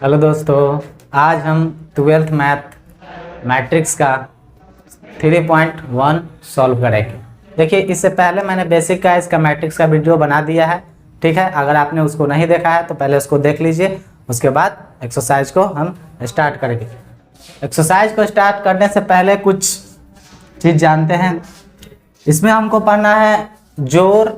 Hello दोस्तों, आज हम 12th मैथ मैट्रिक्स का 3.1 सॉल्व करेंगे। देखिए, इससे पहले मैंने बेसिक का इसका मैट्रिक्स का वीडियो बना दिया है। ठीक है, अगर आपने उसको नहीं देखा है तो पहले उसको देख लीजिए, उसके बाद एक्सरसाइज को हम स्टार्ट करेंगे। एक्सरसाइज को स्टार्ट करने से पहले कुछ चीज़ जानते हैं। इसमें हमको पढ़ना है जोड़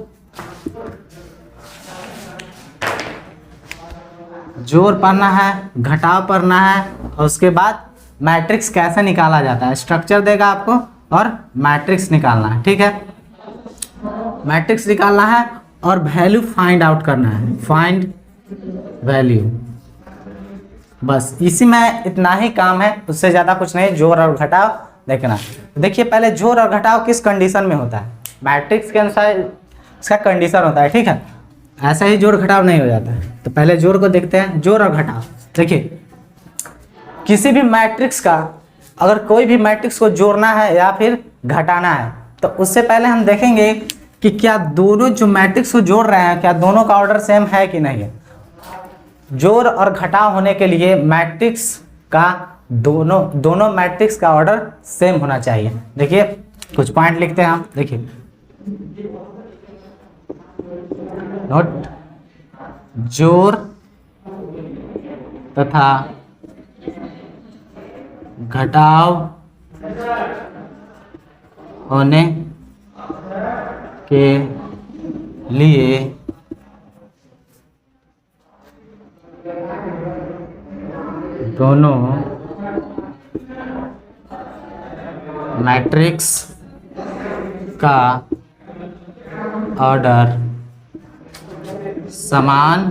पढ़ना है, घटाव पढ़ना है, और उसके बाद मैट्रिक्स कैसे निकाला जाता है, स्ट्रक्चर देगा आपको और मैट्रिक्स निकालना है। ठीक है, मैट्रिक्स निकालना है और वैल्यू फाइंड आउट करना है, फाइंड वैल्यू। बस इसी में इतना ही काम है, उससे ज़्यादा कुछ नहीं। जोड़ और घटाव देखना। देखिए, पहले जोड़ और घटाव किस कंडीशन में होता है, मैट्रिक्स के अनुसार इसका कंडीशन होता है। ठीक है, ऐसा ही जोड़ घटाव नहीं हो जाता है। तो पहले जोड़ को देखते हैं, जोड़ और घटाव। देखिए, किसी भी मैट्रिक्स का अगर कोई भी मैट्रिक्स को जोड़ना है या फिर घटाना है तो उससे पहले हम देखेंगे कि क्या दोनों जो मैट्रिक्स को जोड़ रहे हैं क्या दोनों का ऑर्डर सेम है कि नहीं है। जोड़ और घटाव होने के लिए मैट्रिक्स का दोनों मैट्रिक्स का ऑर्डर सेम होना चाहिए। देखिए, कुछ पॉइंट लिखते हैं हम। देखिए, नोट, जोड़ तथा घटाव होने के लिए दोनों मैट्रिक्स का ऑर्डर समान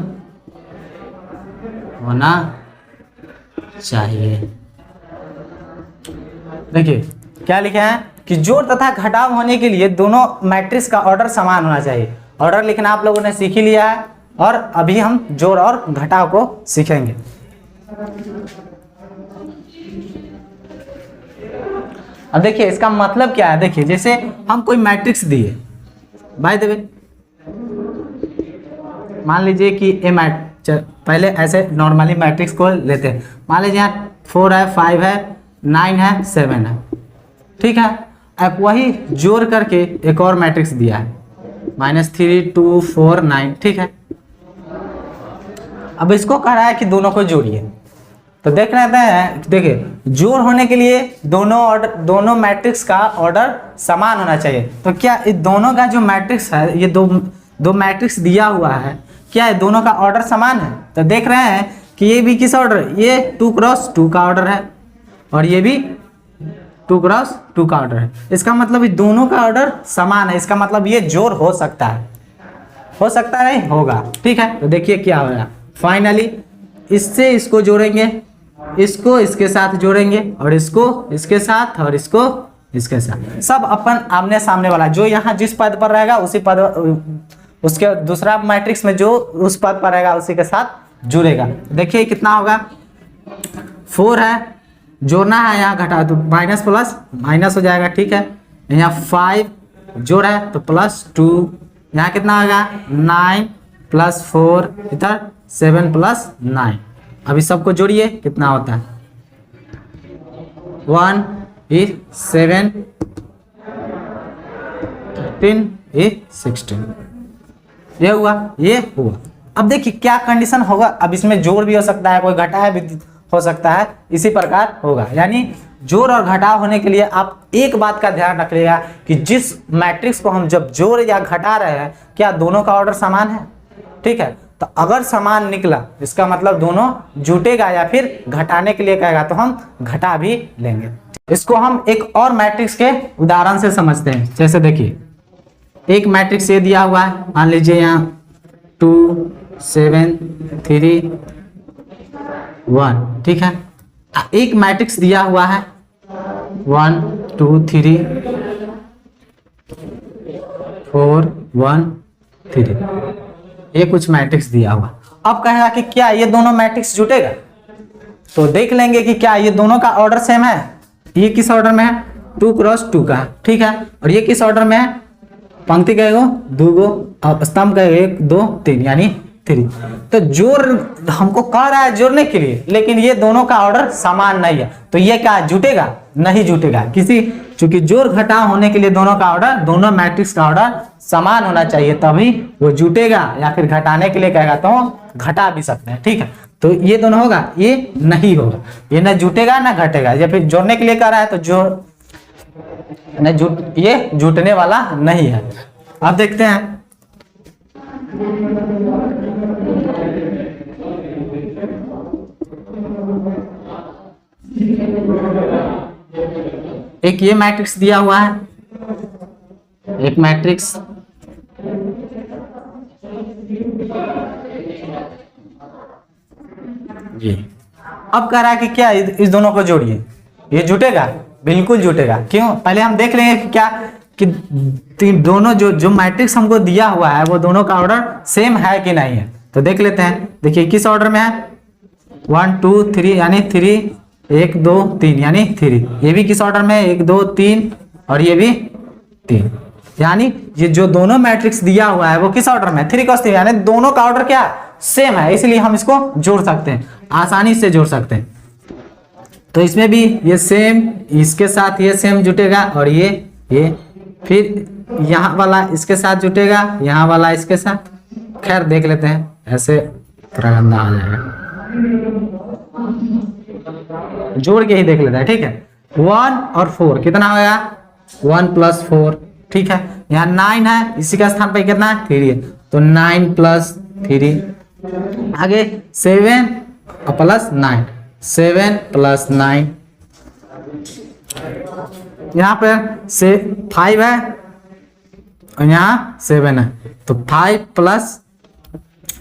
होना चाहिए। देखिए, क्या लिखे हैं कि जोड़ तथा घटाव होने के लिए दोनों मैट्रिक्स का ऑर्डर समान होना चाहिए। ऑर्डर लिखना आप लोगों ने सीख ही लिया है और अभी हम जोड़ और घटाव को सीखेंगे। अब देखिए, इसका मतलब क्या है। देखिए, जैसे हम कोई मैट्रिक्स दिए, बाय द वे मान लीजिए कि पहले ऐसे नॉर्मली मैट्रिक्स को लेते हैं। मान लीजिए यहाँ 4 है, 5 है, 9 है, 7 है। ठीक है, अब वही जोड़ करके एक और मैट्रिक्स दिया है, -3, 2, 4, 9। ठीक है, अब इसको कह रहा है कि दोनों को जोड़िए। तो देख लेते हैं। देखिए, जोड़ होने के लिए दोनों मैट्रिक्स का ऑर्डर समान होना चाहिए। तो क्या इस दोनों का जो मैट्रिक्स है, ये दो मैट्रिक्स दिया हुआ है, क्या है दोनों का ऑर्डर समान है? तो देख रहे हैं कि ये भी किस ऑर्डर, ये 2 क्रॉस 2 का ऑर्डर है और ये भी 2 क्रॉस 2 का ऑर्डर है। इसका मतलब ये दोनों का ऑर्डर समान है। इसका मतलब ये जोड़ हो सकता है, हो सकता है, नहीं होगा। ठीक है, तो देखिए क्या होगा। फाइनली इससे इसको जोड़ेंगे, इसको इसके साथ जोड़ेंगे, और इसको इसके साथ, और इसको इसके साथ। सब अपन आमने सामने वाला, जो यहाँ जिस पद पर रहेगा उसी पद, उसके दूसरा मैट्रिक्स में जो उस पद पर रहेगा उसी के साथ जुड़ेगा। देखिए कितना होगा, 4 है, जोड़ना है, यहाँ घटा तो माइनस प्लस माइनस हो जाएगा। ठीक है, यहाँ 5 जोड़ है तो +2, यहाँ कितना होगा 9 + 4, इधर 7 + 9। अभी सबको जोड़िए, कितना होता है 1 is 7, 13 is 16। ये हुआ, ये हुआ। अब देखिए क्या कंडीशन होगा। अब इसमें जोड़ भी हो सकता है, कोई घटाव भी हो सकता है, इसी प्रकार होगा। यानी जोड़ और घटाव होने के लिए आप एक बात का ध्यान रखिएगा कि जिस मैट्रिक्स को हम जब जोड़ या घटा रहे हैं क्या दोनों का ऑर्डर समान है। ठीक है, तो अगर समान निकला इसका मतलब दोनों जुटेगा, या फिर घटाने के लिए कहेगा तो हम घटा भी लेंगे। इसको हम एक और मैट्रिक्स के उदाहरण से समझते हैं। जैसे देखिए, एक मैट्रिक्स ये दिया हुआ है, मान लीजिए यहाँ 2, 7, 3, 1। ठीक है, एक मैट्रिक्स दिया हुआ है 1, 2, 3, 4, 1, 3। ये कुछ मैट्रिक्स दिया हुआ। अब कहेगा कि क्या ये दोनों मैट्रिक्स जुटेगा, तो देख लेंगे कि क्या ये दोनों का ऑर्डर सेम है। ये किस ऑर्डर में है, 2 क्रॉस 2 का। ठीक है, और ये किस ऑर्डर में है, पंक्ति का 2 गो और स्तंभ का 1, 2, 3, यानी 3। तो जोड़ हमको कह रहा है जोड़ने के लिए, लेकिन ये दोनों का ऑर्डर समान नहीं है, तो ये क्या जुटेगा? नहीं जुटेगा। चूंकि जोड़ घटाव होने के लिए दोनों का ऑर्डर, दोनों मैट्रिक्स का ऑर्डर समान होना चाहिए, तभी वो जुटेगा। या फिर घटाने के लिए कहेगा तो घटा भी सकते हैं, ठीक है। तो ये दोनों होगा, ये नहीं होगा, ये ना जुटेगा ना घटेगा। या फिर जोड़ने के लिए कह रहा है तो ये जुटने वाला नहीं है। अब देखते हैं एक ये मैट्रिक्स दिया हुआ है, एक मैट्रिक्स जी। अब कह रहा है कि क्या इस दोनों को जोड़िए, ये जुटेगा? बिल्कुल जुटेगा। क्यों? पहले हम देख लेंगे कि क्या कि दोनों जो मैट्रिक्स हमको दिया हुआ है वो दोनों का ऑर्डर सेम है कि नहीं है। तो देख लेते हैं। देखिए किस ऑर्डर में है, 1 2 3 यानी 3, 1 2 3 यानी 3। ये भी किस ऑर्डर में है, 1 2 3 और ये भी 3। यानी ये जो दोनों मैट्रिक्स दिया हुआ है वो किस ऑर्डर में है, 3 क्रॉस 3, यानी दोनों का ऑर्डर क्या सेम है, इसलिए हम इसको जोड़ सकते हैं, आसानी से जोड़ सकते हैं। तो इसमें भी ये सेम, इसके साथ ये सेम जुटेगा और ये फिर यहाँ वाला इसके साथ जुटेगा, यहाँ वाला इसके साथ। खैर देख लेते हैं, ऐसे थोड़ा गंदा आ जाएगा, जोड़ के ही देख लेते हैं, ठीक है। 1 और 4 कितना होगा, 1 + 4, ठीक है। यहाँ 9 है, इसी का स्थान पर कितना है, 3 है, तो 9 + 3। आगे 7 + 9, 7 + 9। यहाँ पर से 5 है और यहाँ 7 है, तो 5 +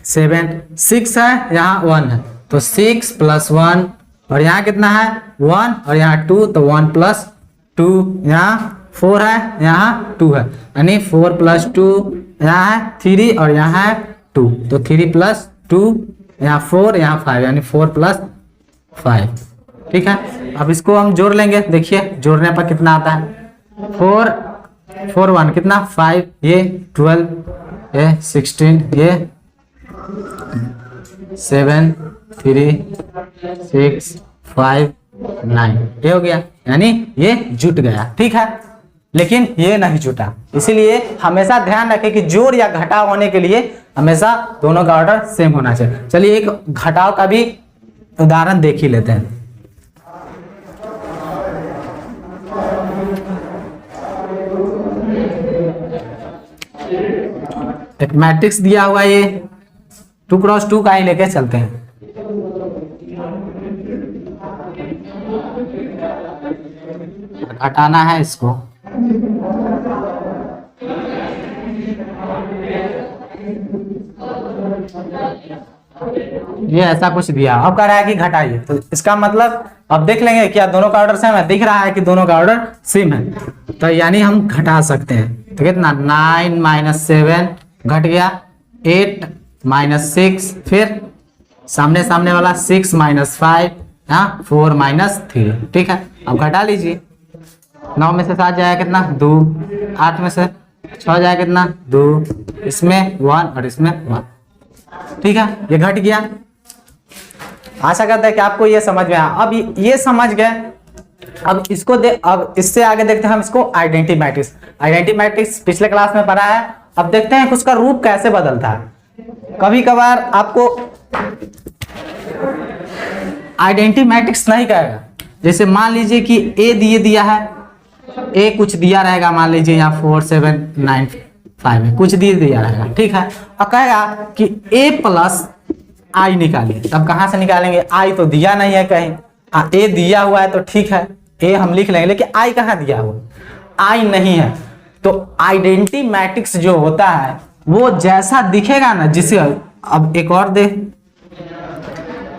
7, 6 है, यहाँ 1 है, तो 6 + 1 और यहाँ कितना है 1 और यहाँ 2, तो 1 + 2। यहाँ 4 है, यहाँ 2 है, यानी 4 + 2, यहाँ है 3 और यहाँ है 2, तो 3 + 2, यहाँ 4, यहाँ 5, यानी 4 + 5, ठीक है। अब इसको हम जोड़ लेंगे। देखिए जोड़ने पर कितना आता है, 4 4 1 कितना 5, ये 12, ये 16, ये 7 3 6 5 9, ये हो गया, यानी ये जुट गया, ठीक है। लेकिन ये नहीं जुटा, इसीलिए हमेशा ध्यान रखें कि जोड़ या घटाव होने के लिए हमेशा दोनों का ऑर्डर सेम होना चाहिए। चलिए एक घटाव का भी उदाहरण देख ही लेते हैं। एक मैट्रिक्स दिया हुआ है, ये 2 क्रॉस 2 का ही लेके चलते हैं। घटाना है इसको, ये ऐसा कुछ दिया, अब कह रहा है कि घटाइए, तो इसका मतलब अब देख लेंगे क्या दोनों का ऑर्डर सेम है। दिख रहा है कि दोनों का ऑर्डर सेम है, तो यानी हम घटा सकते हैं। तो कितना 9 - 7 घट गया, 8 - 6, फिर सामने वाला 6 - 5, 4 - 3, ठीक है। अब घटा लीजिए, 9 में से 7 जाएगा कितना 2, 8 में से 6 जाएगा कितना 2, इसमें 1 और इसमें 1, ठीक है। ये घट गया। आशा करते हैं कि आपको ये समझ में आया। अब ये समझ गए, अब इसको अब इससे आगे देखते हैं हम इसको आइडेंटिटी मैट्रिक्स। आइडेंटिटी मैट्रिक्स पिछले क्लास में पढ़ा है, अब देखते हैं कि उसका रूप कैसे बदलता है। कभी कभार आपको आइडेंटिटी मैट्रिक्स नहीं कहेगा, जैसे मान लीजिए कि ए दिया है, ए कुछ दिया रहेगा, मान लीजिए यहाँ 4 7 9 5 में कुछ दिया रहेगा, ठीक है। और कहेगा कि ए + I निकालिए, तब कहाँ से निकालेंगे, I तो दिया नहीं है कहीं, ए दिया हुआ है तो ठीक है, ए हम लिख लेंगे, लेकिन I कहाँ दिया हुआ, I नहीं है। तो आइडेंटिटी मैट्रिक्स जो होता है वो जैसा दिखेगा ना, जिसे अब एक और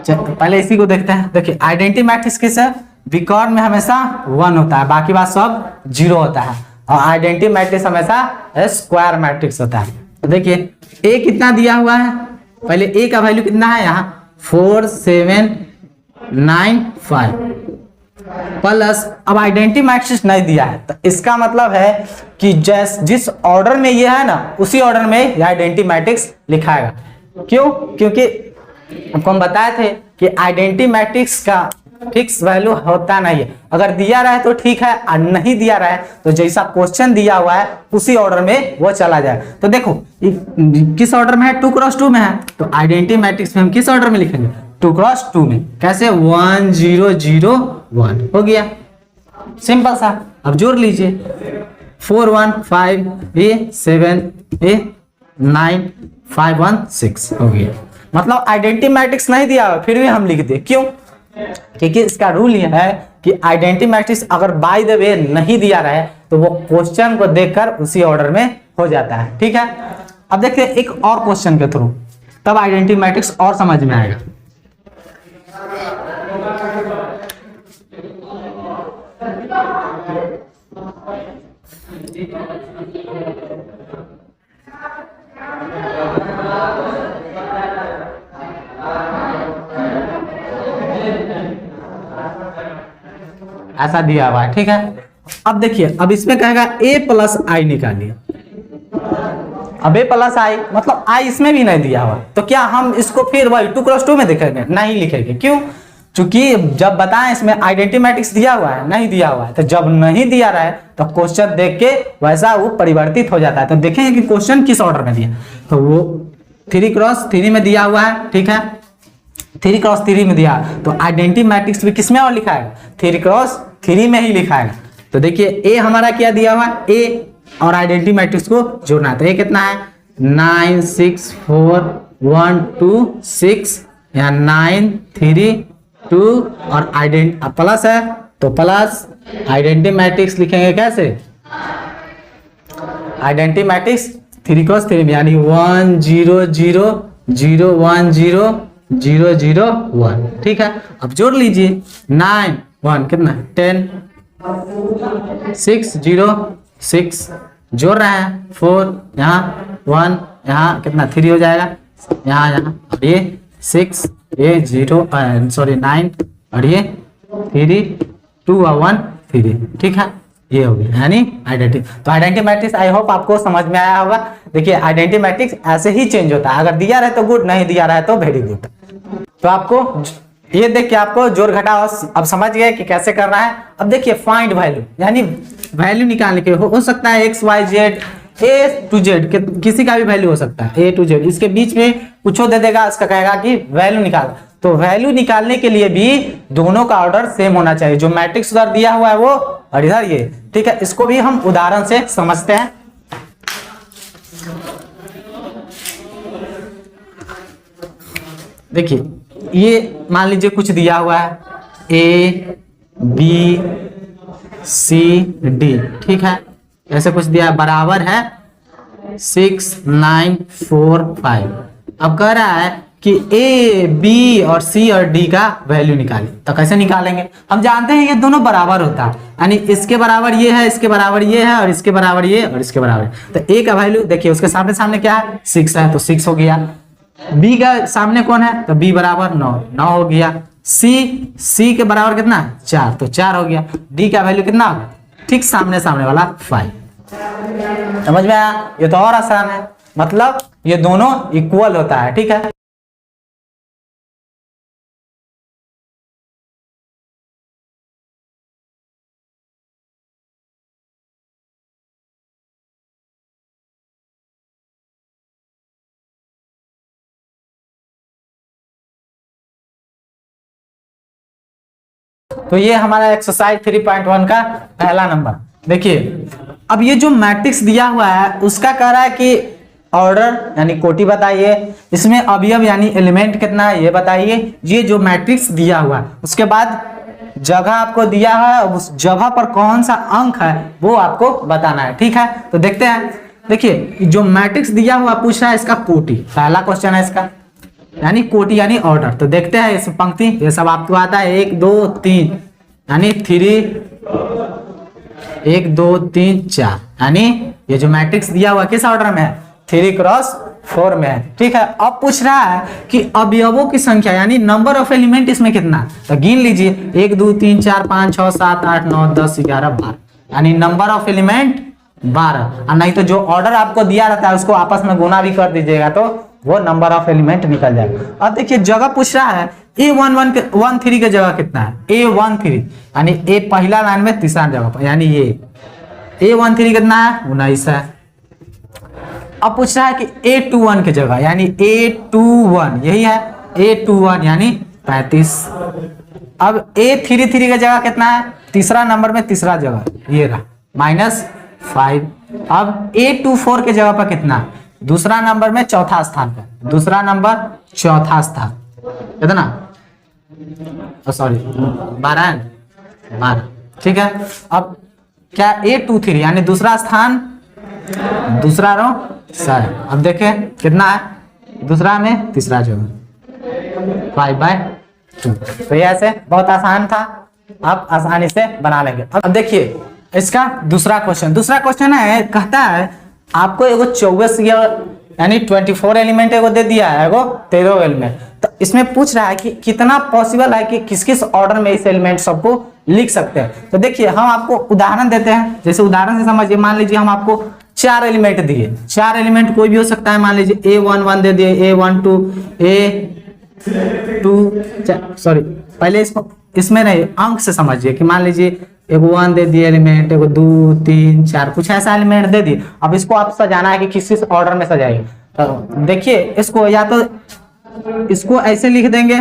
पहले इसी को देखते हैं। देखिए आइडेंटिटी मैट्रिक्स किस है, विकर्ण में हमेशा 1 होता है, बाकी बात सब 0 होता है, और आइडेंटिटी मैट्रिक्स हमेशा स्क्वायर मैट्रिक्स होता है। तो देखिए ए कितना दिया हुआ है, पहले ए का वैल्यू कितना है, यहाँ 4 7 9 5 प्लस, अब आइडेंटिटी मैट्रिक्स नहीं दिया है, तो इसका मतलब है कि जिस ऑर्डर में ये है ना, उसी ऑर्डर में ये आइडेंटिटी मैट्रिक्स लिखाएगा। क्यों? क्योंकि आपको हम बताए थे कि आइडेंटिटी मैट्रिक्स का फिक्स वैल्यू होता नहीं है। अगर दिया रहा है तो ठीक है, और नहीं दिया रहा है तो जैसा क्वेश्चन दिया हुआ है उसी ऑर्डर में वो चला जाए। तो देखो किस ऑर्डर में है, 2 क्रॉस 2 में है, तो आइडेंटिटी मैट्रिक्स में हम किस ऑर्डर में लिखेंगे, 2 क्रॉस 2 में। कैसे, 1 0 0 1 हो गया, सिंपल सा। अब जोड़ लीजिए, 4 1 5 ये 7 ये 9 5 1 6 हो गया। मतलब आइडेंटिटी मैट्रिक्स नहीं दिया हुआ फिर भी हम लिख दे, क्यों? क्योंकि इसका रूल यह है कि आइडेंटिटी मैट्रिक्स अगर बाय द वे नहीं दिया रहा है तो वो क्वेश्चन को देखकर उसी ऑर्डर में हो जाता है। ठीक है, अब देखते हैं एक और क्वेश्चन के थ्रू, तब आइडेंटिटी मैट्रिक्स और समझ में आएगा। ऐसा दिया हुआ है, ठीक है। अब देखिए, अब इसमें कहेगा a प्लस आई निकालिए। अब a प्लस आई मतलब i इसमें भी नहीं दिया हुआ, तो क्या हम इसको फिर वही 2 क्रॉस 2 में लिखेंगे? नहीं लिखेंगे, क्यों? क्योंकि जब बताएं इसमें आइडेंटिटी मैट्रिक्स दिया हुआ है, नहीं दिया हुआ है, तो जब नहीं दिया रहा है तो क्वेश्चन देख के वैसा वो परिवर्तित हो जाता है। तो देखेंगे कि क्वेश्चन किस ऑर्डर में दिया, तो वो 3 क्रॉस 3 में दिया हुआ है, ठीक है। 3 क्रॉस 3 में दिया, तो आइडेंटिटी मैट्रिक्स भी किसमें और लिखा है, 3 क्रॉस 3 में ही लिखा है। तो देखिए ए हमारा क्या दिया हुआ है, ए और आइडेंटिटी मैट्रिक्स को जोड़ना है। तो ये कितना है, 9 6 4 1 2 6, यहाँ 9 3 2 और आइडेंटिटी प्लस है तो प्लस आइडेंटिटी मैट्रिक्स लिखेंगे कैसे, आइडेंटिटी मैट्रिक्स 3 क्रॉस 3 में, यानी 1 0 0 0 1 0 0 0 1, ठीक है। अब जोड़ लीजिए, 9 1 कितना 10 6 0 6 जोड़ रहे हैं, 4 यहाँ 1 यहाँ कितना 3 हो जाएगा, यहाँ और ये 6 ये 0 सॉरी 9 और ये 3 2 और 1 3, ठीक है। ये हो गया यानी आइडेंटिटी। तो आइडेंटिटी मैट्रिक्स आई होप आपको समझ में आया होगा। देखिए आइडेंटिटी मैट्रिक्स ऐसे ही चेंज होता है, अगर दिया रहे तो गुड, नहीं दिया रहा है तो वेरी गुड। तो आपको ये देख के आपको जोड़ घटाव अब समझ गए कि कैसे करना है। अब देखिए फाइंड वैल्यू, यानी वैल्यू निकालने के हो सकता है X Y Z A to Z, किसी का भी वैल्यू हो सकता है ए टू जेड, इसके बीच में कुछ दे देगा, इसका कहेगा कि वैल्यू निकाल। तो वैल्यू निकालने के लिए भी दोनों का ऑर्डर सेम होना चाहिए, जो मैट्रिक्स उधर दिया हुआ है वो और इधर ये, ठीक है। इसको भी हम उदाहरण से समझते हैं। देखिए ये मान लीजिए कुछ दिया हुआ है ए बी सी डी, ठीक है, ऐसे कुछ दिया बराबर है 6 9 4 5। अब कह रहा है कि ए बी और सी और डी का वैल्यू निकालें। तो कैसे निकालेंगे, हम जानते हैं ये दोनों बराबर होता है, यानी इसके बराबर ये है, इसके बराबर ये है, और इसके बराबर ये और इसके बराबर। तो ए का वैल्यू देखिए उसके सामने सामने क्या है 6 है, तो 6 हो गया। बी का सामने कौन है, तो बी बराबर 9 हो गया। सी के बराबर कितना है 4, तो 4 हो गया। डी का वैल्यू कितना होगा, ठीक सामने सामने वाला 5। समझ में आया, ये तो और आसान है, मतलब ये दोनों इक्वल होता है, ठीक है। तो ये हमारा एक्सरसाइज 3.1 का पहला नंबर। देखिए अब ये जो मैट्रिक्स दिया हुआ है उसका कह रहा है कि ऑर्डर यानी कोटि बताइए, इसमें अवयव यानी एलिमेंट कितना है ये बताइए। ये जो मैट्रिक्स दिया हुआ है उसके बाद जगह आपको दिया है, उस जगह पर कौन सा अंक है वो आपको बताना है, ठीक है। तो देखते हैं, देखिए जो मैट्रिक्स दिया हुआ पूछ रहा है इसका कोटि, पहला क्वेश्चन है इसका, यानी कोटि यानी ऑर्डर। तो देखते हैं इस पंक्ति, ये सब आपको आता है 1 2 3 यानी 3 1 2 3 4, यानी ये जो मैट्रिक्स दिया हुआ किस ऑर्डर में है 3 क्रॉस 4 में है, ठीक है। अब पूछ रहा है कि अवयवों की संख्या यानी नंबर ऑफ एलिमेंट इसमें कितना है, तो गिन लीजिए 1 2 3 4 5 6 7 8 9 10 11 12, यानी नंबर ऑफ एलिमेंट 12। और नहीं तो जो ऑर्डर आपको दिया रहता है उसको आपस में गुना भी कर दीजिएगा तो वो नंबर ऑफ एलिमेंट निकल जाएगा। अब देखिए जगह पूछ रहा है A13 की जगह कितना है, A13 यानी ए पहला लाइन में तीसरा जगह पर, यानी ये A13 कितना है 19 है। अब पूछ रहा है कि A21 की जगह, यानी A21 यही है A21 यानी 35। अब A33 की जगह कितना है, तीसरा नंबर में तीसरा जगह ये रहा -5। अब A24 के जगह पर कितना, दूसरा नंबर में चौथा स्थान पर, दूसरा नंबर चौथा स्थान कितना, सॉरी 12, ठीक है। अब क्या A23 यानी दूसरा स्थान, दूसरा रो सर, अब देखें कितना है, दूसरा में तीसरा जगह 5/2। तो ये ऐसे बहुत आसान था, आप आसानी से बना लेंगे। अब देखिए इसका दूसरा क्वेश्चन है, कहता है आपको एगो 24 यानी 24 एलिमेंट एगो दे दिया है, एगो 13 एलिमेंट। तो इसमें पूछ रहा है कि कितना पॉसिबल है कि किस किस ऑर्डर में इस एलिमेंट सबको लिख सकते हैं। तो देखिए हम आपको उदाहरण देते हैं, जैसे उदाहरण से समझिए। मान लीजिए हम आपको 4 एलिमेंट दिए, 4 एलिमेंट कोई भी हो सकता है। मान लीजिए A11 दे दिए, A12, A2, सॉरी पहले इसको इसमें नहीं अंक से समझिए कि मान लीजिए एगो 1 दे दिए एलिमेंट, एगो 2, 3, 4 कुछ ऐसा एलिमेंट दे दिए। अब इसको आप सजाना है कि किस किस ऑर्डर में सजाइए। तो देखिए इसको या तो इसको ऐसे लिख देंगे,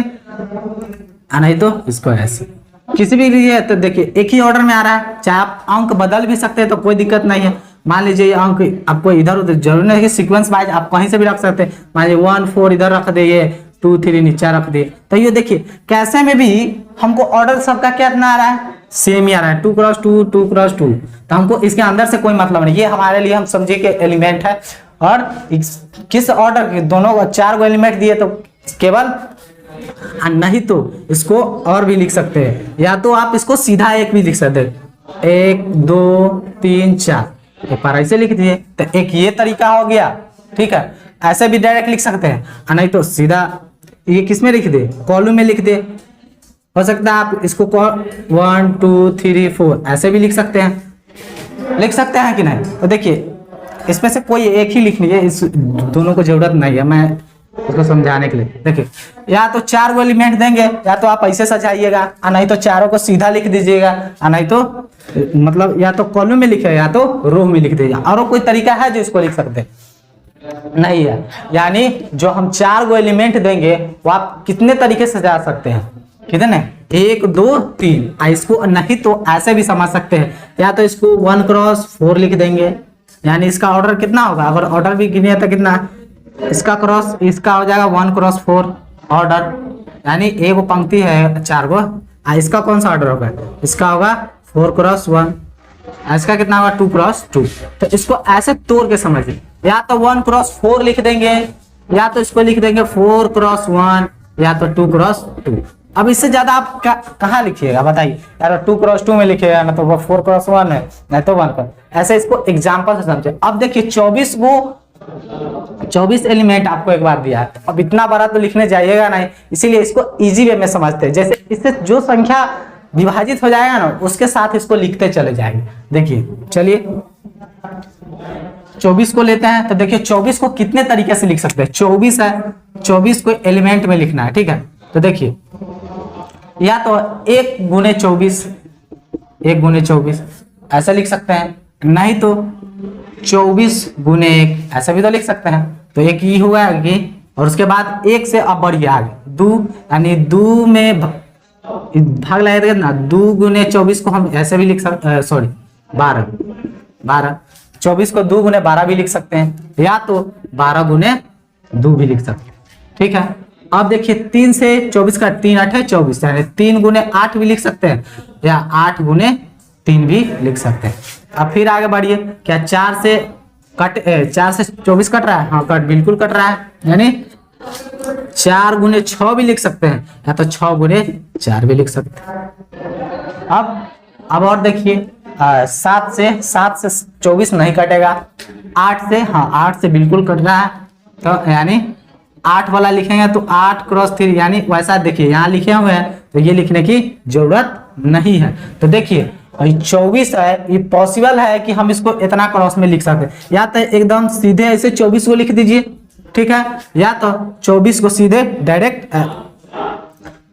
नहीं तो इसको ऐसे, किसी भी लिए। तो देखिए एक ही ऑर्डर में आ रहा है, चाहे आप अंक बदल भी सकते हैं तो कोई दिक्कत नहीं है। मान लीजिए अंक आपको इधर उधर जरूरी नहीं है, सीक्वेंस वाइज आप कहीं से भी रख सकते हैं। मान लीजिए 1, 4 इधर रख दिए, 2, 3 नीचे रख दिए। तो ये देखिए कैसे में भी हमको ऑर्डर सबका कितना आ रहा है, सेम ही आ रहा है, 2 क्रॉस 2, 2 क्रॉस 2। तो हमको इसके अंदर से कोई मतलब नहीं, ये हमारे लिए हम समझे कि एलिमेंट है। और किस ऑर्डर के, दोनों 4 एलिमेंट दिए तो केवल, नहीं तो इसको और भी लिख सकते हैं, या तो आप इसको सीधा एक भी लिख सकते हैं, 1, 2, 3, 4 एक बार ऐसे लिख दिए। तो एक ये तरीका हो गया, ठीक है। ऐसे भी डायरेक्ट लिख सकते हैं, नहीं तो सीधा ये किस में लिख दे, कॉलम में लिख दे। हो सकता है आप इसको 1, 2, 3, 4 ऐसे भी लिख सकते हैं कि नहीं। तो देखिए इसमें से कोई एक ही लिखनी है, इस दोनों को जरूरत नहीं है, मैं उसको समझाने के लिए। देखिए या तो 4 गो एलिमेंट देंगे, या तो आप ऐसे सजाइएगा, नहीं तो चारों को सीधा लिख दीजिएगा, नहीं तो मतलब या तो कॉलम में लिखे या तो रो में लिख दीजिएगा। और कोई तरीका है जो इसको लिख सकते हैं नहीं है। यानी जो हम 4 गो एलिमेंट देंगे वो आप कितने तरीके से सजा सकते हैं, कितने, 1, 2, 3। इसको नहीं तो ऐसे भी समझ सकते हैं, या तो इसको 1 क्रॉस 4 लिख देंगे, यानी इसका ऑर्डर कितना होगा, अगर ऑर्डर भी गिने तो कितना, इसका क्रॉस इसका हो जाएगा 1 क्रॉस 4 ऑर्डर, यानी एक पंक्ति है 4 गो। इसका कौन सा ऑर्डर होगा, इसका होगा 4 क्रॉस 1, इसका कितना होगा 2 क्रॉस 2। तो इसको ऐसे तोड़ के समझिए, या तो 1 क्रॉस 4 लिख देंगे, या तो इसको लिख देंगे 4 क्रॉस 1, या तो 2 क्रॉस 2। अब इससे ज्यादा आप कहाँ लिखिएगा बताइए, या तो 2 क्रॉस 2 में लिखिएगा, ना तो 4 क्रॉस 1 है, ना तो 1 क्रॉस, ऐसे इसको एग्जाम्पल से समझे। अब देखिए 24 एलिमेंट आपको एक बार दिया है, अब इतना बड़ा तो लिखने जाइएगा नहीं, इसीलिए इसको इजी वे में समझते हैं। जैसे इससे जो संख्या विभाजित हो जाएगा ना, उसके साथ इसको लिखते चले जाएंगे। देखिए चलिए 24 को लेते हैं, तो देखिए 24 को कितने तरीके से लिख सकते हैं। 24 है, 24 को एलिमेंट में लिखना है, ठीक है। तो देखिए या तो 1 गुने 24, 1 गुने 24 ऐसा लिख सकते हैं, नहीं तो 24 गुने 1 ऐसा भी तो लिख सकते हैं। तो एक ही हुआ आगे, और उसके बाद 1 से अब बढ़िया आगे 2, यानी 2 में भाग लगाए ना, 2 गुने 24 को हम ऐसे भी लिख सकते, सॉरी 12, 24 को 2 गुने 12 भी लिख सकते हैं, या तो 12 गुने 2 भी लिख सकते हैं, ठीक है। अब देखिए 3 से 24 का 3 8 है 24, यानी 3 गुने 8 भी लिख सकते हैं, या 8 गुने 3 भी लिख सकते हैं। अब फिर आगे बढ़िए, क्या 4 से 24 कट रहा है, हाँ कट बिल्कुल कट रहा है, यानी 4 गुने 6 भी लिख सकते हैं, या तो 6 गुने 4 भी लिख सकते हैं। अब और देखिए 7 से 24 नहीं कटेगा, 8 से, हाँ 8 से बिल्कुल कट रहा है, तो यानी 8 वाला लिखेंगे तो 8 क्रॉस 3, यानी वैसा देखिए यहाँ लिखे हुए हैं, तो ये लिखने की जरूरत नहीं है। तो देखिए 24 है, ये पॉसिबल है कि हम इसको इतना क्रॉस में लिख सकते हैं, या तो एकदम सीधे ऐसे 24 को लिख दीजिए, ठीक है, या तो 24 को सीधे डायरेक्ट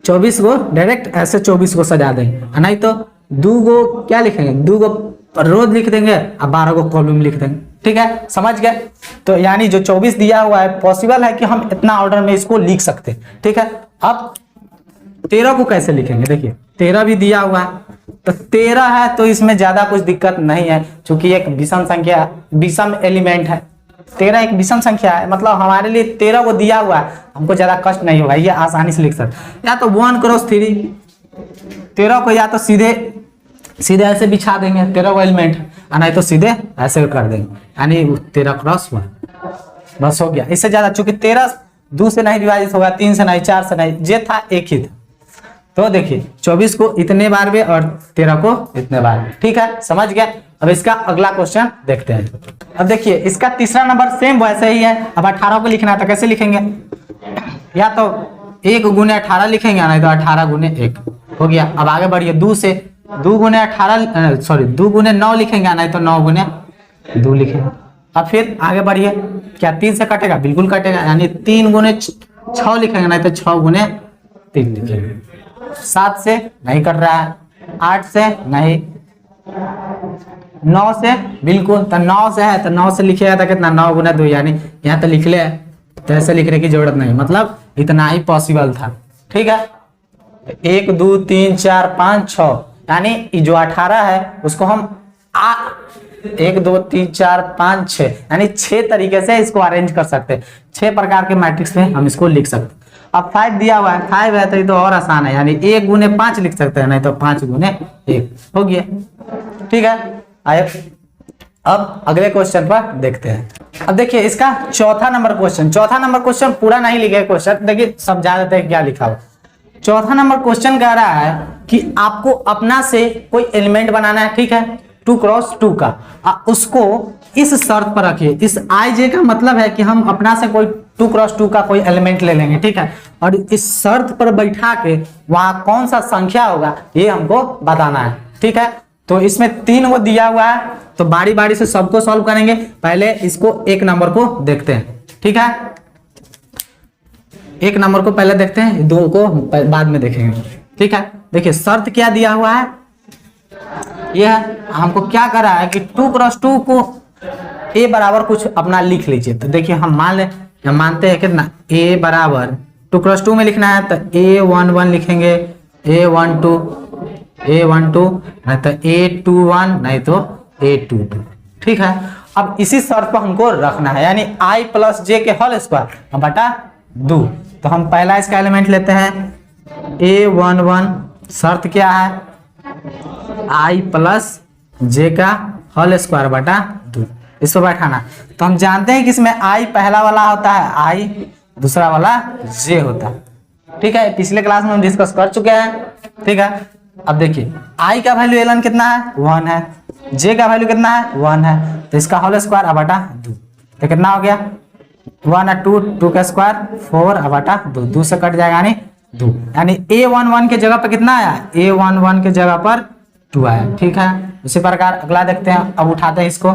24 को डायरेक्ट ऐसे 24 को सजा देंगे, नहीं तो 2 को क्या लिखेंगे, 2 को रोज लिख देंगे और 12 को कॉलम लिख देंगे। ठीक है, समझ गए। तो यानी जो 24 दिया हुआ है पॉसिबल है कि हम इतना ऑर्डर में इसको लिख सकते हैं। ठीक है, अब 13 को कैसे लिखेंगे, देखिए 13 भी दिया हुआ है, तो 13 है तो इसमें ज्यादा कुछ दिक्कत नहीं है, क्योंकि एक विषम संख्या, विषम एलिमेंट है। 13 एक विषम संख्या है, मतलब हमारे लिए 13 को दिया हुआ है, हमको ज्यादा कष्ट नहीं होगा, ये आसानी से लिख सकते। या तो 1 क्रॉस 3, 13 को या तो सीधे ऐसे बिछा देंगे, 13 को एलिमेंट, नहीं तो सीधे ऐसे कर देंगे, यानी 13 क्रॉस 1, बस हो गया। इससे ज्यादा, चूंकि 13 2 से नहीं विभाजित होगा, 3 से नहीं, 4 से नहीं, ये था एक ही था। तो देखिए 24 को इतने बार में और 13 को इतने बार में। ठीक है, समझ गया। अब इसका अगला क्वेश्चन देखते हैं। अब देखिए इसका तीसरा नंबर सेम वैसे ही है। अब 18 को लिखना है तो कैसे लिखेंगे, या तो 1 गुने 18 लिखेंगे, नहीं तो 18 गुने 1 हो गया। अब आगे बढ़िए, 2 से 2 गुने 18 सॉरी 2 गुने 9 लिखेंगे, नहीं तो 9 गुने 2 लिखेंगे। अब फिर आगे बढ़िए, क्या 3 से कटेगा, बिल्कुल कटेगा, यानी 3 गुने 6 लिखेंगे, नहीं तो 6 गुने 3 लिखेंगे। 7 से नहीं कट रहा है, 8 से नहीं, 9 से बिल्कुल, तो 9 से है तो 9 से लिखिएगा तो कितना, 9 गुना 2, यानी यहाँ तो लिख ले, तो ऐसे लिखने की जरूरत नहीं, मतलब इतना ही पॉसिबल था। ठीक है, 1 2 3 4 5 6, यानी जो 18 है उसको हम 1 2 3 4 5 6, यानी 6 तरीके से इसको अरेंज कर सकते हैं, 6 प्रकार के मैट्रिक्स में हम इसको लिख सकते हैं। अब 5 दिया हुआ है, 5 है तो ये तो और आसान है, यानी 1 गुने 5 लिख सकते हैं, नहीं तो 5 गुने 1 हो गया। ठीक है, आए अब अगले क्वेश्चन पर देखते हैं। अब देखिए इसका चौथा नंबर क्वेश्चन पूरा नहीं लिखे क्वेश्चन, देखिए समझा देते हैं क्या लिखा हुआ। चौथा नंबर क्वेश्चन कह रहा है कि आपको अपना से कोई एलिमेंट बनाना है, ठीक है, 2 क्रॉस 2 का, उसको इस शर्त पर रखिए। इस IJ का मतलब है कि हम अपना से कोई 2 क्रॉस 2 का कोई एलिमेंट ले लेंगे, ठीक है, और इस शर्त पर बैठा के वहां कौन सा संख्या होगा ये हमको बताना है। ठीक है, तो इसमें 3 वो दिया हुआ है, तो बारी बारी से सबको सॉल्व करेंगे। पहले इसको 1 नंबर को देखते हैं। ठीक है, 1 नंबर को पहले देखते हैं, 2 को बाद में देखेंगे। ठीक है, देखिए शर्त क्या दिया हुआ है, यह हमको क्या कर रहा है कि 2 क्रॉस 2 को A बराबर कुछ अपना लिख लीजिए। तो देखिए हम मानते हैं कितना, A बराबर 2 क्रॉस 2 में लिखना है तो A11 लिखेंगे, A12 नहीं तो A21 नहीं तो A22। ठीक है, अब इसी शर्त पर हमको रखना है, यानी I प्लस J के होल स्क्वायर बटा 2। तो हम पहला इसका एलिमेंट लेते हैं A11, शर्त क्या है, I प्लस J का होल स्क्वायर बटा 2, इसको बैठाना। तो हम जानते हैं कि इसमें I पहला वाला होता है I, दूसरा वाला J होता है। ठीक है, पिछले क्लास में हम डिस्कस कर चुके हैं। ठीक है, अब देखिए I का वैल्यू ln कितना है, 1 है, J का वैल्यू कितना है, 1 है, तो इसका होल स्क्वायर बटा 2, तो कितना हो गया, 1 और 2 का स्क्वायर 4 बटा 2, 2 से कट जाएगा यानी 2, यानी A11 के जगह पर कितना आया, A11 के जगह पर 2 आया। ठीक है, उसी प्रकार अगला देखते हैं। अब उठाते हैं इसको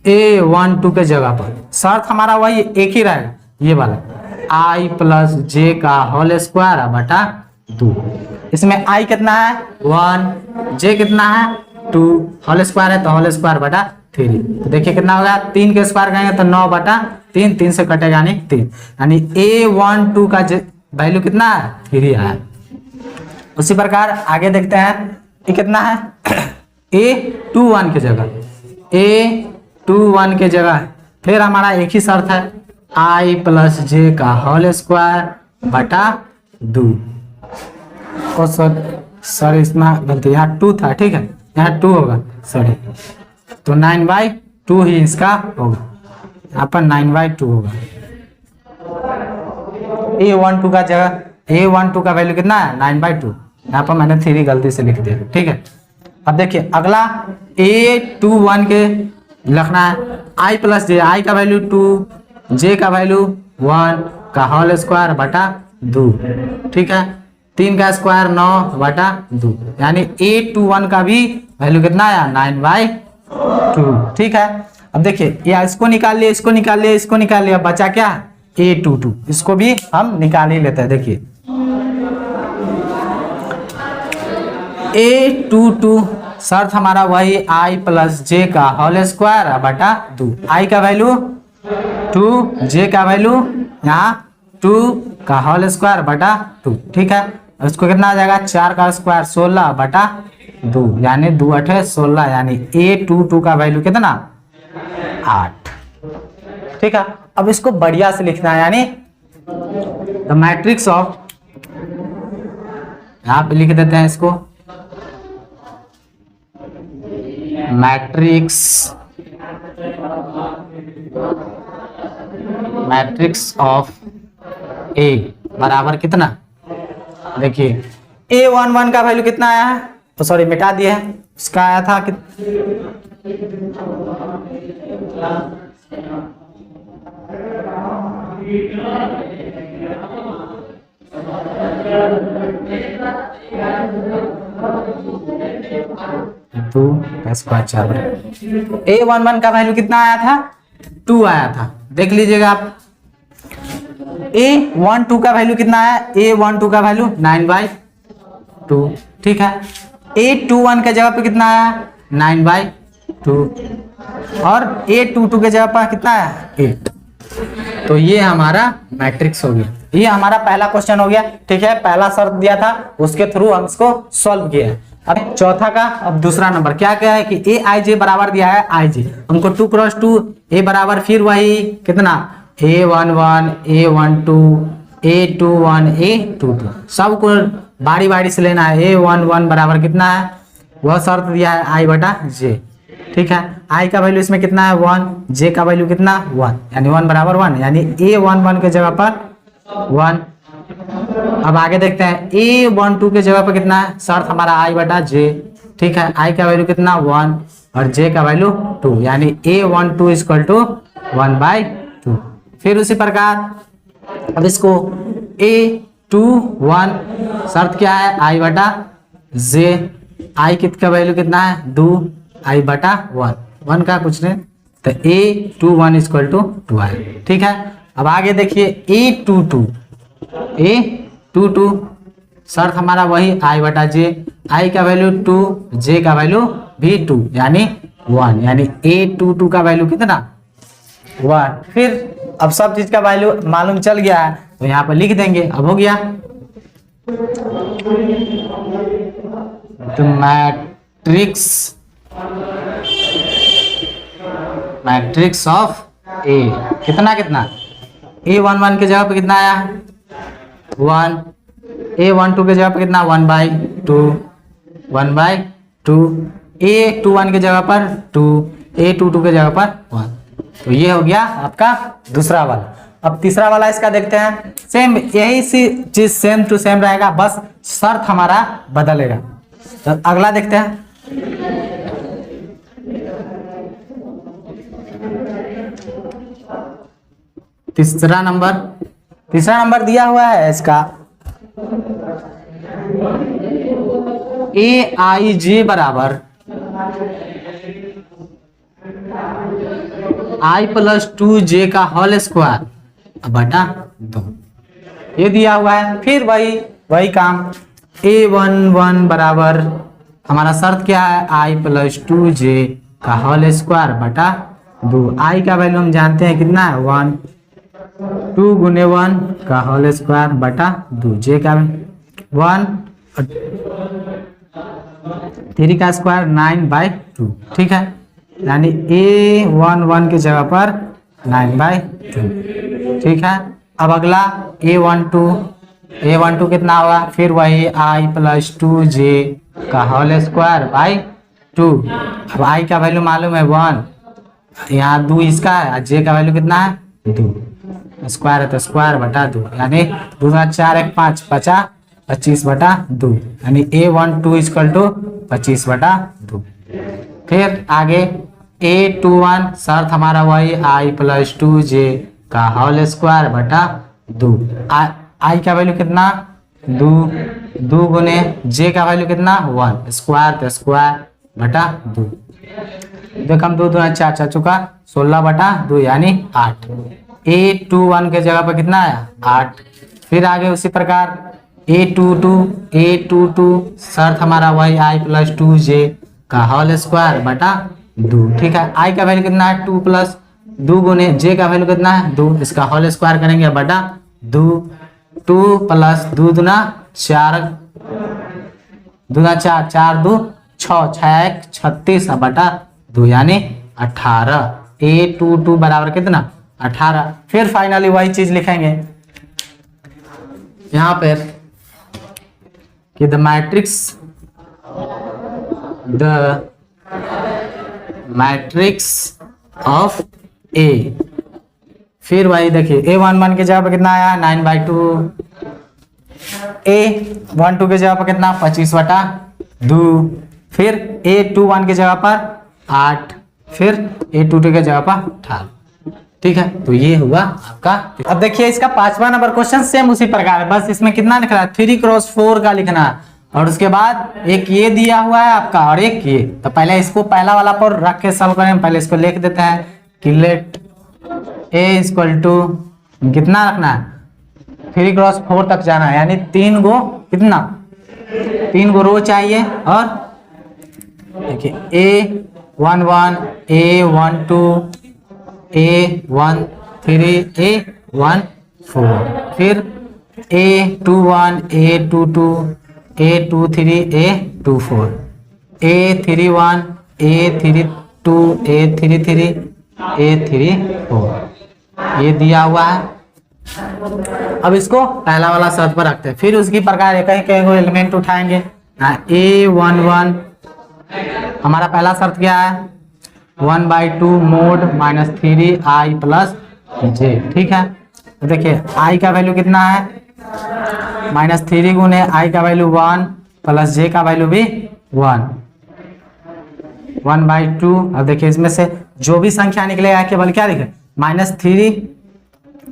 A12 के जगह पर, शर्त हमारा वही एक ही रहेगा, ये वाला I प्लस J का होल स्क्वायर बटा 2। इसमें I कितना है 1, J कितना है 2, होल स्क्वायर है तो होल स्क्वायर बटा 3। तो देखिए कितना होगा, 3 के स्क्वायर करेंगे तो 9 बटा 3, 3 से कटेगा यानी 3, यानी A12 का वैल्यू कितना है 3 आया। उसी प्रकार आगे देखते हैं, ये कितना है A21 की जगह, A21 के जगह फिर हमारा एक ही शर्त है I प्लस J का होल स्क्वायर बटा 2। सॉरी इसमें गलती, यहाँ 2 था, ठीक है, यहाँ 2 होगा, सॉरी, तो 9/2 ही इसका होगा, यहाँ पर 9/2 होगा। A12 का जगह, A12 का वैल्यू कितना है 9/2, यहाँ पर मैंने 3 गलती से लिख दिया। ठीक है, अब देखिए अगला A21 के लिखना है I प्लस J, I का वैल्यू 2, J का वैल्यू 1 का होल स्क्वायर बटा 2। ठीक है, 3 का स्क्वायर 9 बटा 2, यानी A21 का भी वैल्यू कितना आया 9/2। ठीक है, अब देखिए या इसको निकाल लिया, इसको निकाल लिया, इसको निकाल लिया, बचा क्या A22, इसको भी हम निकाल ही लेते हैं। देखिए A22 शर्त हमारा वही i प्लस जे का होल स्क्वायर बटा 2, i का वैल्यू 2, जे का वैल्यू यहाँ 2 का होल स्क्वायर बटा 2, ठीक है। उसको कितना आ जाएगा 4 का स्क्वायर 16 बटा 2, यानी 2 8 16, यानी A22 का वैल्यू कितना 8, ठीक है। अब इसको बढ़िया से लिखना है, यानी द मैट्रिक्स ऑफ, यहाँ पे लिख देते हैं इसको, मैट्रिक्स ऑफ ए बराबर कितना, देखिए A11 का वैल्यू कितना आया है, तो सॉरी मिटा दिया है, इसका आया था कि A11 का वैल्यू कितना आया था 2 आया था, देख लीजिएगा आप। A12 का वैल्यू कितना आया, A12 का वैल्यू 9/2, ठीक है। A21 के जगह पे कितना आया 9/2, और A22 के जगह पर कितना आया 8। तो ये हमारा मैट्रिक्स हो गया, ये हमारा पहला क्वेश्चन हो गया, ठीक है। पहला शर्त दिया था, उसके थ्रू हम इसको सॉल्व किया। अब चौथा का, अब दूसरा नंबर क्या क्या है कि Aij बराबर दिया है Ij, हमको 2 क्रॉस 2 A बराबर फिर वही कितना A11 A12 A21 A22, सबको बारी बारी से लेना है। A11 बराबर कितना है, वह शर्त दिया है I बटा J, ठीक है। I का वैल्यू इसमें कितना है 1, J का वैल्यू कितना 1, यानी 1 बराबर 1, यानी A11 के जगह पर 1। अब आगे देखते हैं A12 के जगह पर कितना है, शर्त हमारा I बटा J, ठीक है। I का वैल्यू कितना 1 और J का वैल्यू 2, यानी A12 इक्वल टू 1/2। फिर उसी प्रकार अब इसको A21 शर्त क्या है I बटा J, I का वैल्यू कितना है 2, I बटा 1 का कुछ नहीं, तो A21 इक्वल टू 2I, ठीक है। अब आगे देखिए A22 शर्त हमारा वही I बटा J, I का वैल्यू 2, J का वैल्यू भी 2, यानी 1, यानी A22 का वैल्यू कितना 1। फिर अब सब चीज का वैल्यू मालूम चल गया है, तो यहाँ पर लिख देंगे। अब हो गया तो मैट्रिक्स ऑफ A कितना A11 के जगह पे कितना आया 1, A12 के जगह पे कितना 1/2, A21 के जगह पर 2, A22 के जगह पर 1। तो ये हो गया आपका दूसरा वाला। अब तीसरा वाला इसका देखते हैं, सेम यही सी चीज सेम टू सेम रहेगा, बस शर्त हमारा बदलेगा। तो अगला देखते हैं, तीसरा नंबर दिया हुआ है इसका Aij बराबर I प्लस 2J का होल स्क्वायर बटा 2, ये दिया हुआ है। फिर वही काम A11 बराबर हमारा शर्त क्या है I प्लस 2J का होल स्क्वायर बटा 2, I का वैल्यू हम जानते हैं कितना है 1, 2 गुने 1 का होल स्क्वायर बटा 2, J का 1 3 का स्क्वायर 9/2, ठीक है। यानी A11 की जगह पर 9/2, ठीक है। अब अगला A12 कितना होगा, फिर वही I प्लस 2J का होल स्क्वायर बाई 2। अब I का वैल्यू मालूम है 1, यहाँ 2 इसका है, J का वैल्यू कितना है 2, स्क्वायर है तो स्क्वायर बटा 2, यानी 2 4 1 5 50 25 बटा 2, यानी A12 इक्वल टू 25 बटा 2। फिर आगे A21 शर्त हमारा वही I प्लस 2J का होल स्क्वायर बटा 2, I का वैल्यू कितना 2 गुने J का वैल्यू कितना 1, स्क्वायर तो स्क्वायर बटा 2। देखो हम 2 2 4 4 चुका 16 बटा 2 यानी 8। A21 के जगह पर कितना आया 8। फिर आगे उसी प्रकार A22 शर्त हमारा वही i प्लस 2j का होल स्क्वायर बटा 2। ठीक है, i का वैल्यू कितना है 2 प्लस 2 गुने j का वैल्यू कितना है 2, इसका होल स्क्वायर करेंगे बटा 2। 2 प्लस 2 दूना 4 दूना 4, 4 2 6, 6 1 36 बटा 2 यानी 18। A22 बराबर कितना 18। फिर फाइनली वही चीज लिखेंगे यहाँ पर कि द मैट्रिक्स ऑफ A। फिर वही देखिए A11 के जगह पर कितना आया 9/2, A12 के जगह पर कितना 25 बटा 2, फिर A21 के जगह पर 8, फिर A22 के जगह पर 18। ठीक है, तो ये हुआ आपका। अब देखिए इसका 5वां नंबर क्वेश्चन सेम उसी प्रकार है, बस इसमें कितना लिखना है 3x4 का लिखना है, और उसके बाद एक ये दिया हुआ है आपका और एक ये। तो पहले इसको पहला वाला पर रख के सॉल्व करें। पहले इसको लिख देते हैं कि लेट A इक्वल टू कितना रखना है 3x4 तक जाना है, यानी 3 गो कितना 3 गो रो चाहिए। और देखिए A11 A12 A13 A14, फिर A21 A22 A23 A24 A31 A32 A33 A34, ये दिया हुआ है। अब इसको पहला वाला शर्त पर रखते हैं, फिर उसकी प्रकार कहीं कहीं एलिमेंट उठाएंगे। A11 हमारा पहला शर्त क्या है 1/2 मोड -3i प्लस j। ठीक है, तो देखिए i का वैल्यू कितना है -3 गुने i का वैल्यू 1 प्लस j का वैल्यू भी 1, 1/2। अब देखिए इसमें से जो भी संख्या निकलेगा केवल क्या लिखे -3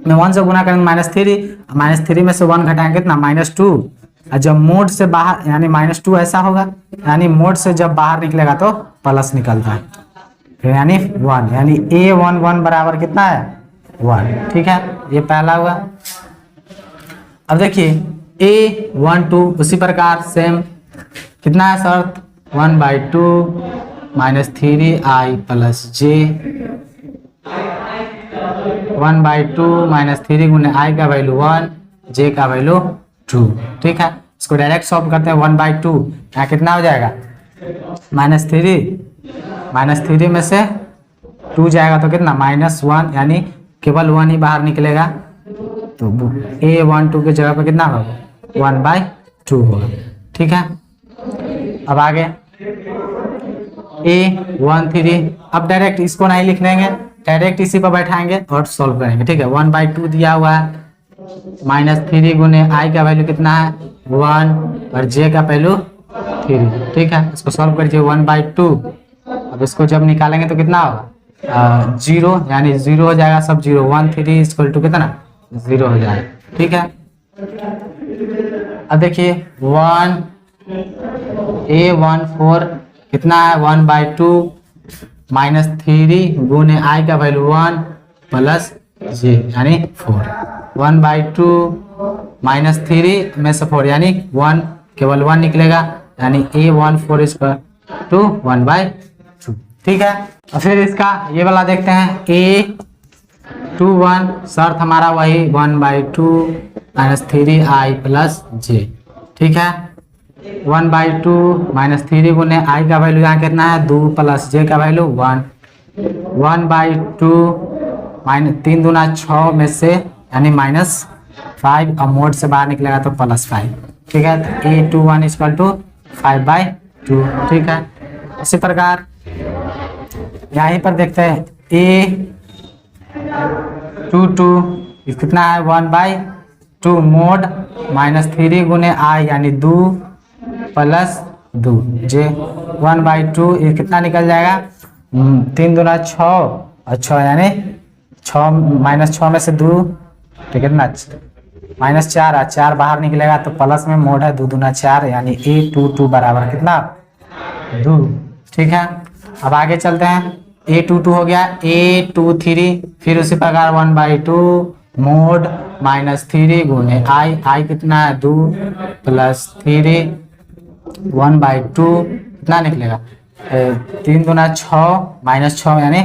में 1 से गुना करेंगे -3 में से 1 घटाएंगे कितना -2, और जब मोड से बाहर यानी -2 ऐसा होगा, यानी मोड से जब बाहर निकलेगा तो प्लस निकलता है, यानी 1, यानी A11 बराबर कितना है 1। ठीक है, ये पहला हुआ। अब देखिए A12 उसी प्रकार सेम कितना है शर्त 1/2 -3i प्लस j, 1/2 -3 गुने i का वैल्यू 1 j का वैल्यू 2। ठीक है, इसको डायरेक्ट सॉल्व करते हैं 1/2 यहाँ कितना हो जाएगा -3 में से 2 जाएगा तो कितना -1, यानी केवल 1 ही बाहर निकलेगा, तो A12 के जगह पर कितना होगा 1/2 होगा। ठीक है, अब आगे A13, अब डायरेक्ट इसको नहीं लिख देंगे, डायरेक्ट इसी पर बैठाएंगे और सॉल्व करेंगे। ठीक है, 1/2 दिया हुआ है -3 गुने i का वैल्यू कितना है 1 और j का वैल्यू 3। ठीक है, इसको सॉल्व करिए 1/2। अब इसको जब निकालेंगे तो कितना होगा 0, यानी 0 हो जाएगा, सब 0, 1 3 इक्वल टू कितना 0 हो जाएगा। ठीक है, अब देखिए A14 कितना है 1/2 -3 गुने i का वैल्यू 1 प्लस j यानी 4, 1/2 -3 में से 4 यानी 1, केवल 1 निकलेगा, यानी A14 इक्वल टू 1/2। ठीक है, और फिर इसका ये वाला देखते हैं A21 शर्त हमारा वही 1/2 -3i प्लस j। ठीक है, 1/2 -3 गुने i का वैल्यू यहाँ कितना है 2 प्लस j का वैल्यू 1, 1/2 -3 दूना 6 में से यानी -5, और मोड से बाहर निकलेगा तो +5। ठीक है, तो A21 इक्वल टू 5/2। ठीक है, इसी प्रकार यहीं पर देखते हैं A22 कितना है 1/2 मोड -3 गुने i यानी 2 प्लस 2 j, 1/2 ये कितना निकल जाएगा 3 दूना 6 और 6 यानी 6 -6 में से 2 तो कितना -4, और 4 बाहर निकलेगा तो प्लस में मोड है 2 दूना 4, यानी A22 बराबर कितना 2। ठीक है, अब आगे चलते हैं A22 हो गया A23, फिर उसी प्रकार 1/2 मोड -3 गुने आई कितना है 2 + 3 1/2 कितना निकलेगा 3 दूना 6 -6 यानी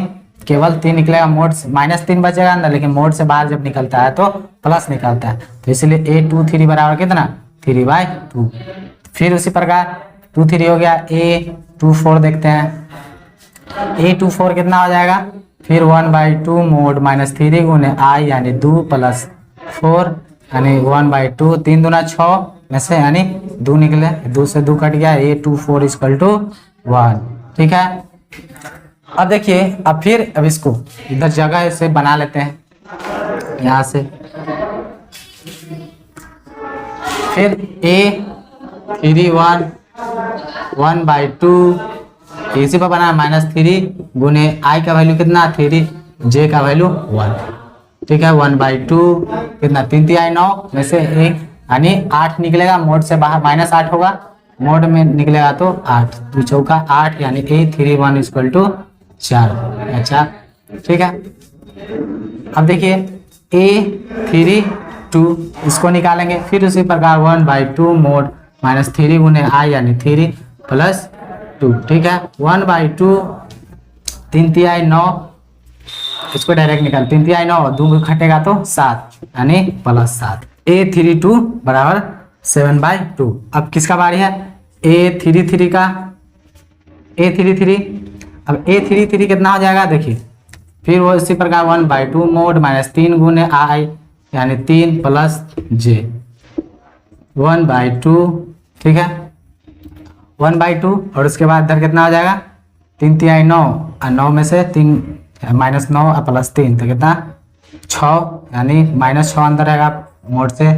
केवल 3 निकलेगा, मोड -3 बचेगा अंदर, लेकिन मोड से बाहर जब निकलता है तो प्लस निकलता है, तो इसलिए A23 बराबर कितना 3/2। फिर उसी प्रकार 23 हो गया A24 देखते हैं, A24 कितना हो जाएगा, फिर 1/2 मोड -3 गुने आई यानी 2 + 4 यानी 1/2, 3 दूना 6 में से यानी 2 निकले, 2 से 2 कट गया, A24 = 1। ठीक है, अब देखिए अब फिर अब इसको इधर जगह से बना लेते हैं यहाँ से, फिर A31 1/2 इसी पर बना -3 गुने आई का वैल्यू कितना 3, जे का वैल्यू 1। ठीक है, 1/2 कितना 3 3 9 में से 1 यानी 8 निकलेगा, मोड से बाहर -8 होगा, मोड में निकलेगा तो 8, 2 चौका 8 यानी A31 = 4। अच्छा ठीक है, अब देखिए A32 इसको निकालेंगे, फिर उसी प्रकार 1/2 मोड -3 गुने आई यानी 3 + 2। ठीक है, 1/2 3 3 9 इसको डायरेक्ट निकाल, 3 3 9 2 घटेगा तो 7 यानी +7। A32 बराबर 7/2। अब किसका बारी है A33 का, A33 अब A33 कितना हो जाएगा देखिए, फिर वो इसी प्रकार 1/2 मोड -3 गुने आई यानी 3 + जे 1/2। ठीक है, 1/2 और उसके बाद इधर कितना हो जाएगा 3 3 9 और 9 में से 3 -9 और +3 तो कितना 6 यानी -6 अंदर रहेगा, मोड से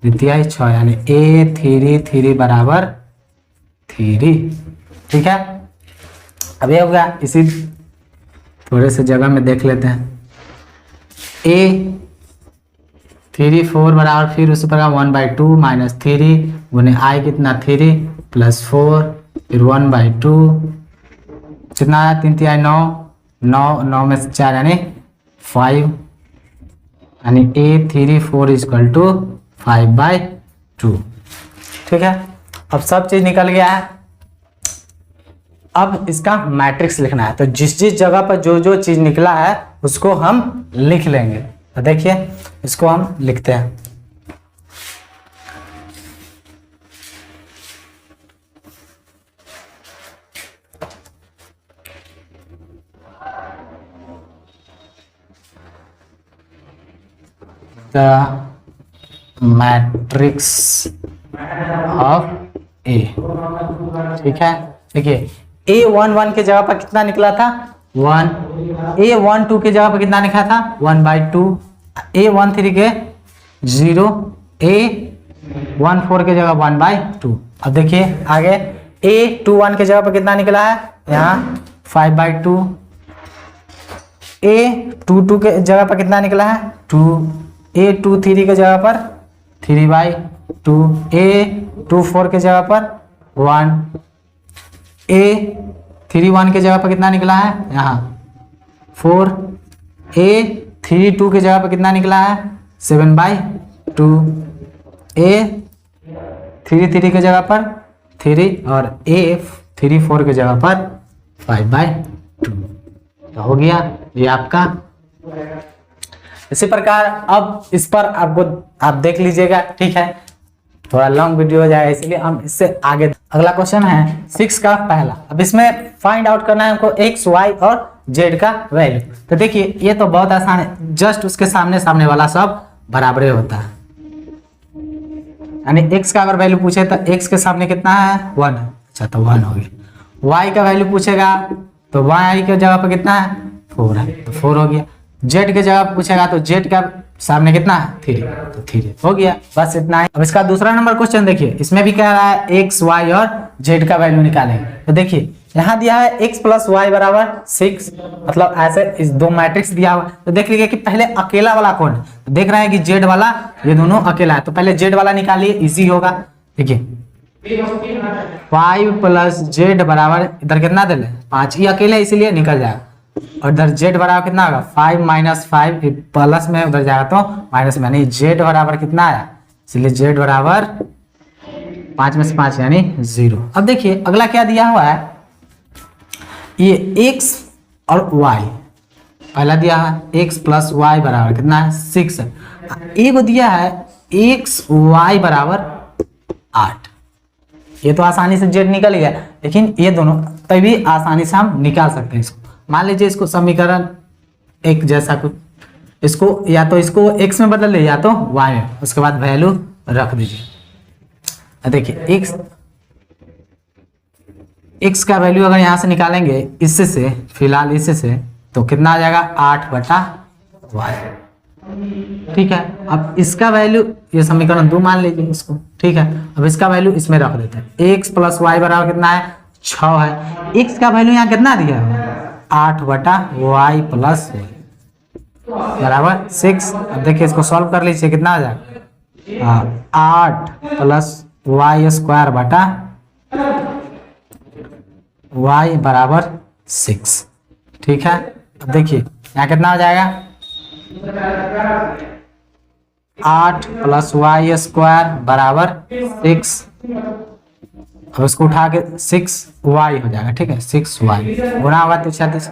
द्वितीय 6 यानी A33 बराबर 3। ठीक है, अब ये हो गया, इसी थोड़े से जगह में देख लेते हैं A34 बराबर, फिर उसी प्रकार 1/2 -3 गुने आई कितना 3 + 4 फिर 1/2 कितना है 3 3 9 9 में से 4 यानी 5 यानी A34 = 5/2। ठीक है, अब सब चीज निकल गया है, अब इसका मैट्रिक्स लिखना है, तो जिस जिस जगह पर जो जो चीज निकला है उसको हम लिख लेंगे। तो देखिए इसको हम लिखते हैं, द मैट्रिक्स ऑफ ए। ठीक है, देखिए A11 के जगह पर कितना निकला था 1, A12 के जगह पर कितना निकला था 1/2, A13 के 0, A14 के जगह 1/2। अब देखिए आगे A21 के जगह पर कितना निकला है यहाँ 5/2, A22 के जगह पर कितना निकला है 2, A23 के जगह पर 3/2, A24 के जगह पर 1, A31 के जगह पर कितना निकला है यहाँ 4, A32 के जगह पर कितना निकला है 7/2, A33 के जगह पर 3 और A34 के जगह पर 5/2। तो हो गया ये आपका। इसी प्रकार अब इस पर आपको आप देख लीजिएगा। ठीक है, थोड़ा लॉन्ग वीडियो हो जाएगा इसलिए हम इससे आगे। अगला क्वेश्चन है 6 का पहला। अब इसमें फाइंड आउट करना है हमको x, y और z का वैल्यू। तो देखिए ये तो बहुत आसान है, जस्ट उसके सामने सामने वाला सब बराबर होता है। यानी x का अगर वैल्यू पूछे तो x के सामने कितना है 1 है, अच्छा तो 1 हो गया। y का वैल्यू पूछेगा तो y के जगह पर कितना है 4 है, तो 4 हो गया। z के जगह पूछेगा तो z का सामने कितना है 3, तो 3 हो गया। बस इतना है। अब इसका दूसरा नंबर क्वेश्चन देखिए, इसमें भी कह रहा है x, y और z का वैल्यू निकालेंगे। तो देखिए यहाँ दिया है x + y = 6, मतलब ऐसे इस दो मैट्रिक्स दिया हुआ। तो देख लीजिए कि पहले अकेला वाला कौन है। तो देख रहे हैं कि z वाला ये दोनों अकेला है, तो पहले z वाला निकालिए, इजी होगा। देखिए 5 + z बराबर इधर कितना दे 5, ये अकेले इसीलिए निकल जाएगा। और इधर जेड बराबर कितना होगा 5 माइनस 5 प्लस में उधर जाएगा तो माइनस में, यानी जेड बराबर कितना आया, इसलिए जेड बराबर 5 में से 5 यानी 0। अब देखिए अगला क्या दिया हुआ है, ये x और y पहला दिया है x प्लस वाई बराबर कितना है 6 है। एक दिया है x y बराबर 8। ये तो आसानी से जेड निकल गया, लेकिन ये दोनों तभी आसानी से हम निकाल सकते हैं इसको। मान लीजिए इसको समीकरण एक जैसा कुछ, इसको या तो इसको x में बदल ले या तो y में, उसके बाद वैल्यू रख दीजिए। देखिए x का वैल्यू अगर यहाँ से निकालेंगे इससे से, फिलहाल इससे से, तो कितना आ जाएगा 8/y। ठीक है, अब इसका वैल्यू, ये समीकरण 2 मान लीजिए इसको, ठीक है। अब इसका वैल्यू इसमें रख देते हैं, x प्लस वाई बराबर कितना है 6 है। x का वैल्यू यहाँ कितना दिया है 8/y प्लस बराबर 6। अब देखिए इसको सॉल्व कर लीजिए, कितना आ जाएगा 8 प्लस वाई स्क्वायर बटा y बराबर 6। ठीक है, अब देखिए यहाँ कितना हो जाएगा 8 प्लस वाई स्क्वायर बराबर 6। अब इसको उठा के 6y हो जाएगा, ठीक है 6y गुना होगा तो 36,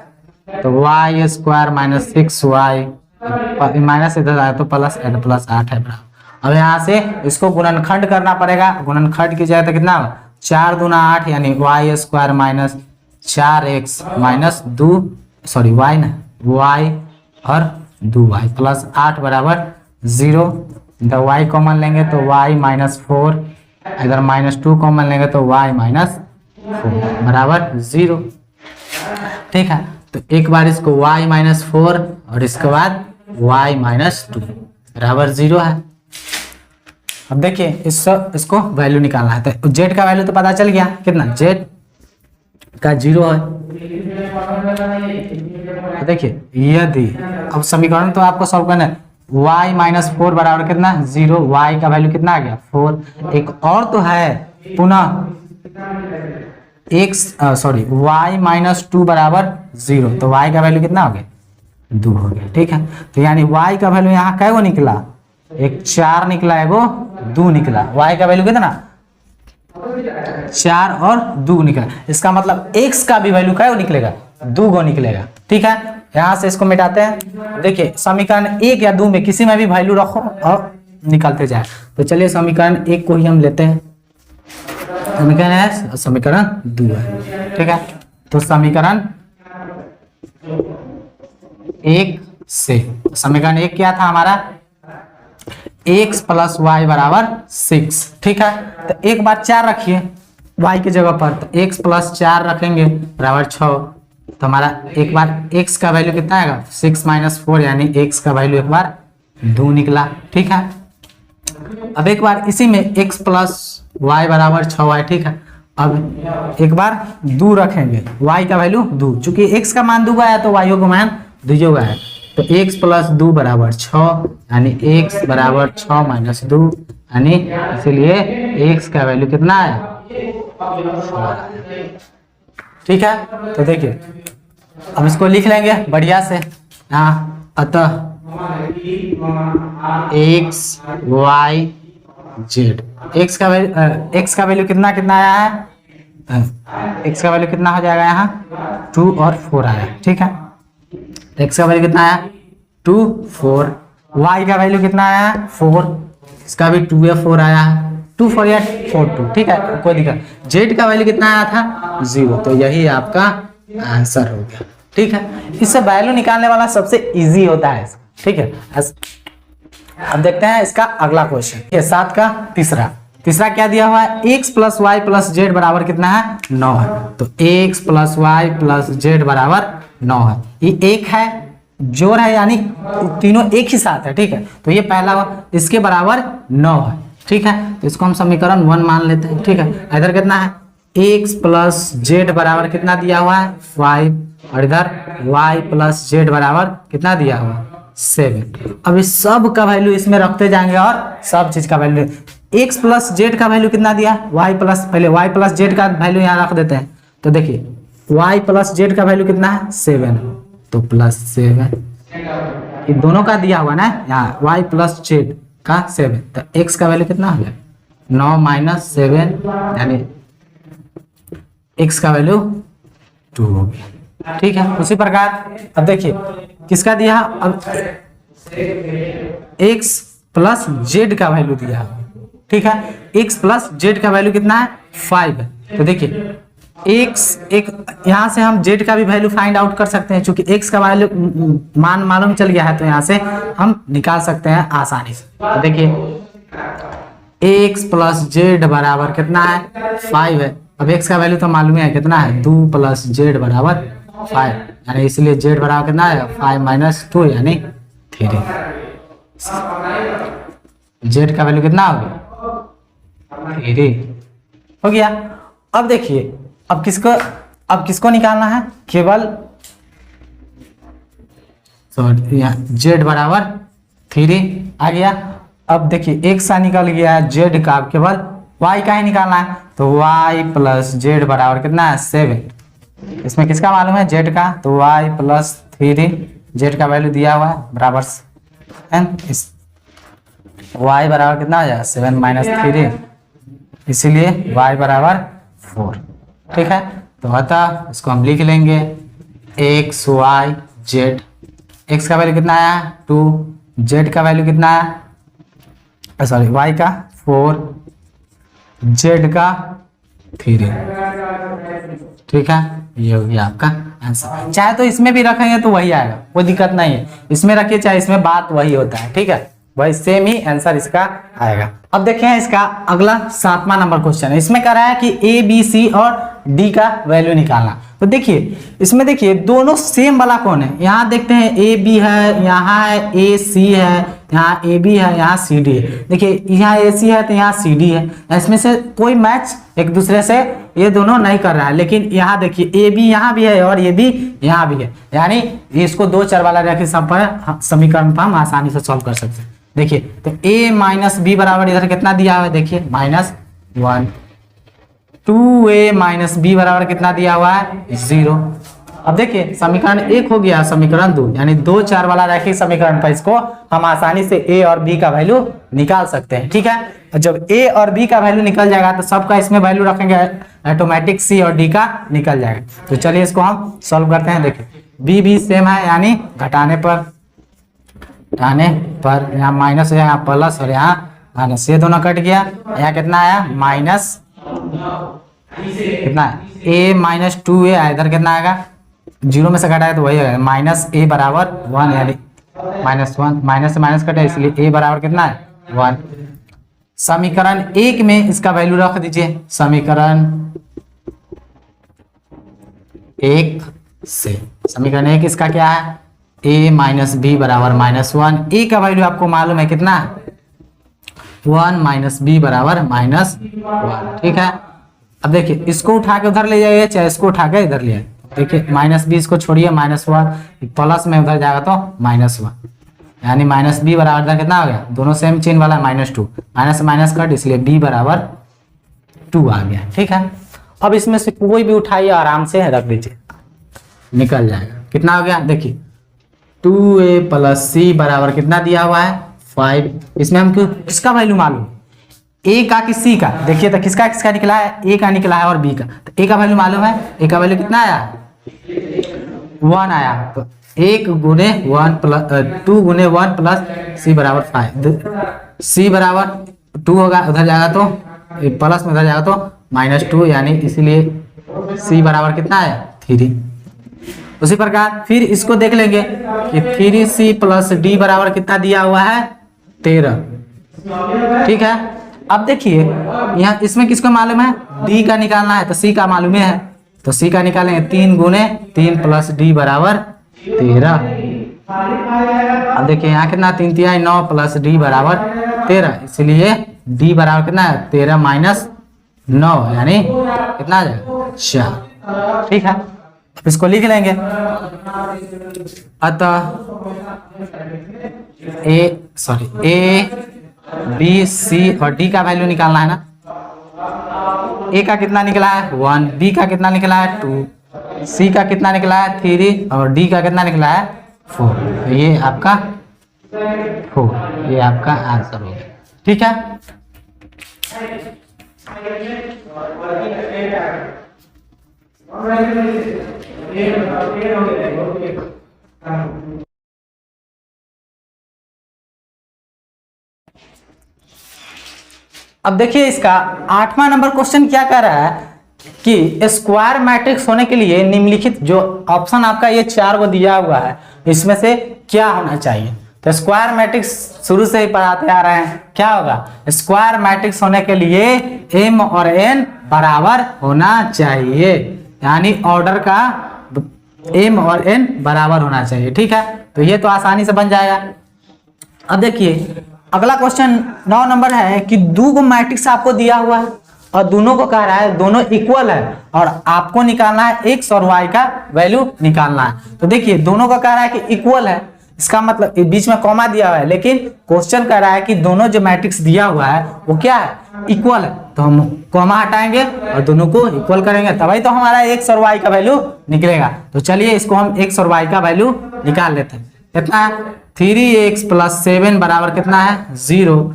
तो y square minus 6y minus इधर आया तो प्लस 8 है बराबर। अब यहाँ से इसको गुणनखंड करना पड़ेगा, गुणनखंड की जाए तो कितना होगा 4 दूना 8 यानी y square minus 4x minus 2 sorry y ना y और 2y प्लस 8 बराबर 0। इधर y कॉमन लेंगे तो y माइनस 4, इधर माइनस 2 कॉमन लेंगे तो y माइनस 4 बराबर 0। ठीक है, तो एक बार इसको y माइनस 4 और इसके बाद y माइनस 2 बराबर 0 है। अब देखिए इसको वैल्यू निकालना है, तो z का वैल्यू तो पता चल गया कितना, z का 0 है। तो देखिए यदि अब समीकरण तो आपको सॉल्व करना है, y माइनस 4 बराबर कितना 0, y का वैल्यू कितना आ गया 4। एक और तो है पुनः y माइनस 2 बराबर 0, तो y का वैल्यू कितना हो गया 2 हो गया। ठीक है, तो यानी y का वैल्यू यहाँ कै गो निकला, एक 4 निकला, एगो 2 निकला। y का वैल्यू कितना 4 और 2 निकला, इसका मतलब x का भी वैल्यू क्या निकलेगा 2 गो निकलेगा। ठीक है, यहाँ से इसको मिटाते हैं। देखिए समीकरण 1 या 2 में किसी में भी वैल्यू रखो और निकलते जाए। तो चलिए समीकरण 1 को ही हम लेते हैं, समीकरण 2 है। ठीक है, तो समीकरण 1 से समीकरण 1 क्या था हमारा x प्लस वाई बराबर 6। ठीक है, तो एक बार 4 रखिए y की जगह पर, तो x प्लस 4 रखेंगे बराबर 6। तो हमारा एक बार x का वैल्यू कितना आएगा 6 माइनस 4 यानी x का वैल्यू एक बार 2 निकला। ठीक है, अब एक बार इसी में x प्लस वाई बराबर 6y। ठीक है, अब एक बार 2 रखेंगे, y का वैल्यू 2, चूंकि x का मान 2 आया तो y का मान 2 आया, तो x प्लस 2 बराबर 6 यानी x बराबर 6 माइनस 2 यानी इसीलिए x का वैल्यू कितना है 6। ठीक है, तो देखिए अब इसको लिख लेंगे बढ़िया से। हाँ, अतः x y z, x का वैल्यू कितना आया है, x का वैल्यू कितना हो जाएगा यहाँ 2 और 4 आया। ठीक है, x का वैल्यू कितना आया 2 4, y का वैल्यू कितना आया 4, इसका भी 2 या 4 आया है, 2 4 या 4 2। ठीक है, कोई दिक्कत। z का वैल्यू कितना आया था 0, तो यही आपका आंसर हो गया। ठीक है, इससे वैल्यू निकालने वाला सबसे इजी होता है। ठीक है, अब देखते हैं इसका अगला क्वेश्चन, 7 का तीसरा क्या दिया हुआ है, x plus y plus z बराबर कितना है 9 है। तो x plus y plus z बराबर 9 है, ये एक है जोड़ है यानी तीनों एक ही साथ है। ठीक है, तो ये पहला इसके बराबर 9 है। ठीक है, तो इसको हम समीकरण 1 मान लेते हैं। ठीक है, इधर कितना है x प्लस जेड बराबर कितना दिया हुआ है 5, और इधर y प्लस जेड बराबर कितना दिया हुआ है 7। अब इस सब का वैल्यू इसमें रखते जाएंगे और सब चीज का वैल्यू, x प्लस जेड का वैल्यू कितना दिया y प्लस, पहले y प्लस जेड का वैल्यू यहाँ रख देते हैं। तो देखिए y प्लस जेड का वैल्यू कितना है 7, तो +7, ये दोनों का दिया हुआ ना यहाँ y + z का 7, तो x का वैल्यू कितना हो गया 9 - 7 यानी x का वैल्यू 2 हो गया। ठीक है, उसी प्रकार अब देखिए किसका दिया, अब x + z का वैल्यू दिया। ठीक है, x + z का वैल्यू कितना है 5 है। तो देखिए x एक यहाँ से हम z का भी वैल्यू फाइंड आउट कर सकते हैं, क्योंकि x का वैल्यू मान मालूम चल गया है, तो यहाँ से हम निकाल सकते हैं आसानी से। तो देखिए x + z बराबर कितना है 5 है। अब x का वैल्यू तो मालूम है कितना है 2 + z बराबर 5, यानी इसलिए z बराबर कितना है 5 - 2 यानी 3। z का वैल्यू कितना हो गया 3 हो गया। अब देखिए अब किसको निकालना है, केवल z बराबर 3 आ गया। अब देखिए x सा निकल गया है, z का केवल y का ही निकालना है, तो y + z बराबर कितना है 7। इसमें किसका मालूम है z का, तो y + 3 z का वैल्यू दिया हुआ है बराबर y बराबर कितना हो जाएगा 7 - 3, इसीलिए y बराबर 4। ठीक है, तो अतः इसको हम लिख लेंगे x y z, x का वैल्यू कितना आया 2, z का वैल्यू कितना है सॉरी y का 4, z का 3। ठीक है, ये हो गया आपका आंसर। चाहे तो इसमें भी रखेंगे तो वही आएगा, कोई दिक्कत नहीं है, इसमें रखिए चाहे इसमें, बात वही होता है। ठीक है, वही सेम ही आंसर इसका आएगा। अब देखें इसका अगला 7वां नंबर क्वेश्चन है। इसमें कह रहा है कि ए बी सी और डी का वैल्यू निकालना। तो देखिए इसमें देखिए दोनों सेम वाला कौन है, यहाँ देखते हैं ए बी है, यहाँ है ए सी है, यहाँ ए बी है, यहाँ सी डी है। देखिए यहाँ ए सी है तो यहाँ सी डी है, इसमें से कोई मैच एक दूसरे से ये दोनों नहीं कर रहा है। लेकिन यहाँ देखिए ए बी यहाँ भी है और ये भी यहाँ भी है, यानी इसको 2 चर वाला रखे सब पर समीकरण पर हम आसानी से सॉल्व कर सकते हैं। देखिए तो a - b बराबर इधर कितना दिया हुआ है, देखिए -1, 2a - b बराबर कितना दिया हुआ है 0। अब देखिए समीकरण 1 हो गया, समीकरण 2, यानी 2 चर वाला रैखिक समीकरण पर इसको हम आसानी से a और b का वैल्यू निकाल सकते हैं। ठीक है, जब a और b का वैल्यू निकल जाएगा तो सबका इसमें वैल्यू रखेंगे, ऑटोमेटिक c और d का निकल जाएगा। तो चलिए इसको हम सॉल्व करते हैं। देखिए b भी सेम है, यानी घटाने पर यहाँ माइनस है, यहाँ प्लस और यहाँ माइनस, ये दोनों कट गया। यहाँ कितना आया माइनस कितना है a - 2a, इधर कितना आएगा 0 में से घटाया तो वही आएगा -a बराबर 1, यानी -1 माइनस से माइनस कटे, इसलिए a बराबर कितना है 1। समीकरण 1 में इसका वैल्यू रख दीजिए, समीकरण 1 से समीकरण 1 इसका क्या है a - b बराबर -1। a का वैल्यू आपको मालूम है कितना 1 - b बराबर -1। ठीक है, अब देखिए इसको उठा के उधर ले जाइए, चाहे इसको उठा के इधर ले आइए। देखिए -b इसको छोड़िए, -1 प्लस में उधर जाएगा तो -1, यानी -b बराबर इधर कितना हो गया, दोनों सेम चिन्ह वाला -2, माइनस माइनस कट, इसलिए b बराबर 2 आ गया। ठीक है, अब इसमें से कोई भी उठाइए आराम से रख दीजिए, निकल जाएगा। कितना हो गया देखिए 2a + c बराबर कितना दिया हुआ है 5। इसमें हमको किसका वैल्यू मालूम, a का कि c का। देखिए तो किसका किसका निकला है, a का निकला है और b का। तो a का वैल्यू मालूम है, a का वैल्यू कितना आया 1 आया, तो 1 × 1 + 2 × 1 + c बराबर 5। c बराबर 2 होगा, उधर जाएगा तो प्लस में उधर जाएगा तो -2, यानी इसीलिए c बराबर कितना है 3। उसी प्रकार फिर इसको देख लेंगे कि 3c + d बराबर कितना दिया हुआ है 13। ठीक है, अब देखिए यहाँ इसमें किसको मालूम है d का निकालना है, तो c का मालूम है, तो c का निकालेंगे 3 × 3 + d बराबर 13। अब देखिए यहाँ कितना 3 × 3 = 9 + d बराबर 13, इसलिए d बराबर कितना है 13 - 9, यानी कितना आ जाएगा 4। ठीक है, इसको लिख लेंगे। अतः a b c और d का वैल्यू निकालना है ना। a का कितना निकला है 1, b का कितना निकला है 2, सी का कितना निकला है 3 और डी का कितना निकला है 4। तो ये आपका 4, ये आपका आंसर होगा। ठीक है, अब देखिए इसका 8वां नंबर क्वेश्चन क्या कह रहा है कि स्क्वायर मैट्रिक्स होने के लिए निम्नलिखित जो ऑप्शन आपका ये 4 को दिया हुआ है इसमें से क्या होना चाहिए। तो स्क्वायर मैट्रिक्स शुरू से ही पढ़ाते आ रहे हैं, क्या होगा स्क्वायर मैट्रिक्स होने के लिए m और n बराबर होना चाहिए, यानी ऑर्डर का m और n बराबर होना चाहिए। ठीक है, तो ये तो आसानी से बन जाएगा। अब देखिए अगला क्वेश्चन 9 नंबर है कि दो गो मैट्रिक्स आपको दिया हुआ है और दोनों को कह रहा है दोनों इक्वल है और आपको निकालना है x और y का वैल्यू निकालना है। तो देखिए दोनों को कह रहा है कि इक्वल है, इसका मतलब बीच में कॉमा दिया हुआ है, लेकिन क्वेश्चन कह रहा है कि दोनों जो मैट्रिक्स दिया हुआ है वो क्या है इक्वल है। तो हम कॉमा हटाएंगे और दोनों को इक्वल करेंगे तभी तो हमारा x और y का वैल्यू निकलेगा। तो चलिए इसको हम x और y का वैल्यू निकाल लेते हैं। कितना है 3x + 7 बराबर कितना है 0।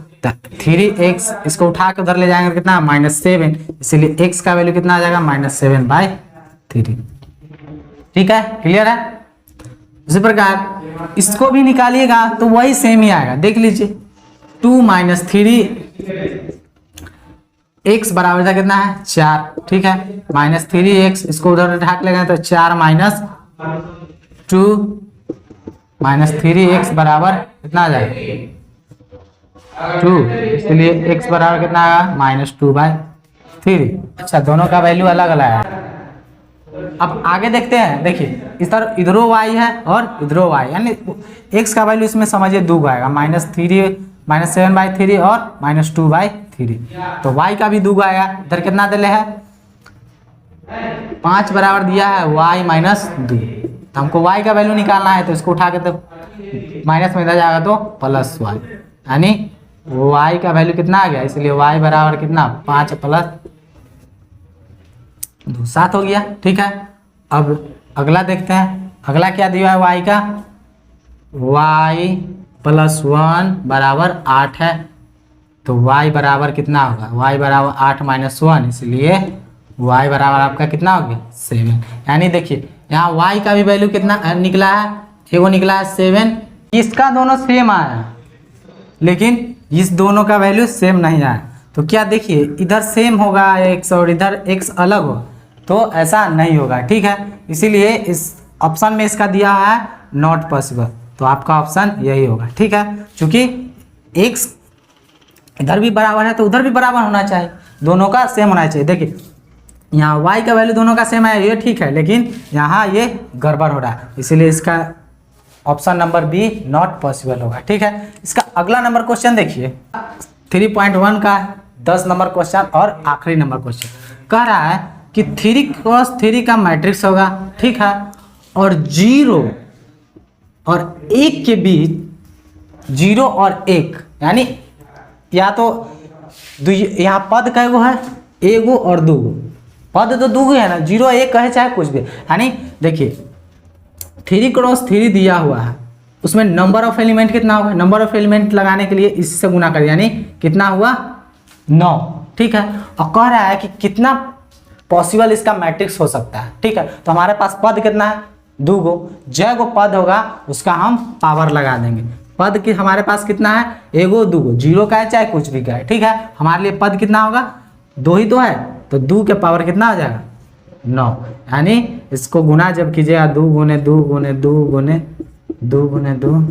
3x इसको उठा के उधर ले जाएंगे कितना -7, इसीलिए x का वैल्यू कितना आ जाएगा -7/3। ठीक है, क्लियर है। इसी प्रकार इसको भी निकालिएगा तो वही सेम ही आएगा, देख लीजिए 2 - 3 x बराबर था कितना है 4। ठीक है, -3x इसको उधर उठा के ले गए तो 4 - 2 -3x बराबर कितना आ जाएगा 2, इसलिए x बराबर कितना आएगा -2/3। अच्छा, दोनों का वैल्यू अलग अलग है। अब आगे देखते हैं, देखिए इस तरह इधरों y है और इधरों y, यानी x का वैल्यू इसमें समझिए 2 आएगा -7/3 और -2/3। तो y का भी 2 आएगा, इधर कितना दिले है 5 बराबर दिया है y - 2। तो हमको y का वैल्यू निकालना है, तो इसको उठा के तो माइनस में इधर जाएगा तो +y, यानी y का वैल्यू कितना आ गया, इसलिए y बराबर कितना 5 + 2 7 हो गया। ठीक है, अब अगला देखते हैं, अगला क्या दिया है y का y + 1 बराबर 8 है। तो y बराबर कितना होगा y बराबर 8 - 1, इसलिए y बराबर आपका कितना हो गया 7। यानी देखिए यहाँ y का भी वैल्यू कितना निकला है, एगो निकला है 7। इसका दोनों सेम आया लेकिन इस दोनों का वैल्यू सेम नहीं आया। तो क्या देखिए इधर सेम होगा x और इधर x अलग हो, तो ऐसा नहीं होगा। ठीक है, इसीलिए इस ऑप्शन में इसका दिया है नॉट पॉसिबल, तो आपका ऑप्शन यही होगा। ठीक है, क्योंकि x इधर भी बराबर है तो उधर भी बराबर होना चाहिए, दोनों का सेम होना चाहिए। देखिए यहाँ y का वैल्यू दोनों का सेम है, ये ठीक है, लेकिन यहाँ ये गड़बड़ हो रहा है, इसीलिए इसका option number B not possible होगा। ठीक है, इसका अगला नंबर क्वेश्चन देखिए 3.1 का 10 नंबर क्वेश्चन और आखिरी नंबर क्वेश्चन कह रहा है कि 3 क्रॉस 3 का मैट्रिक्स होगा। ठीक है, और 0 और 1 के बीच 0 और 1, यानी या तो यहाँ पद कैगो है एगो और दूगो, पद तो दूगो है ना, 0 1 कहे चाहे कुछ भी। यानी देखिए 3 क्रॉस 3 दिया हुआ है, उसमें नंबर ऑफ एलिमेंट कितना होगा, नंबर ऑफ एलिमेंट लगाने के लिए इससे गुना कर, यानी कितना हुआ 9। ठीक है, और कह रहा है कि कितना पॉसिबल इसका मैट्रिक्स हो सकता है। ठीक है, तो हमारे पास पद कितना है 2 गो, जय गो पद होगा उसका हम पावर लगा देंगे। पद की हमारे पास कितना है एगो 2 गो, 0 का है चाहे कुछ भी का है। ठीक है, हमारे लिए पद कितना होगा 2 ही तो है, तो 2 के पावर कितना हो जाएगा 9, यानी इसको गुना जब कीजिएगा 2 × 2 × 2 × 2 × 2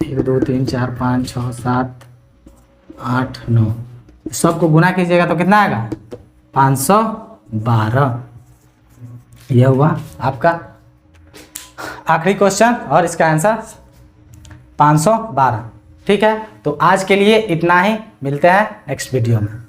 1 2 3 4 5 6 7 8 9, सबको गुना कीजिएगा तो कितना आएगा 512। यह हुआ आपका आखिरी क्वेश्चन और इसका आंसर 512। ठीक है, तो आज के लिए इतना ही, मिलते हैं नेक्स्ट वीडियो में।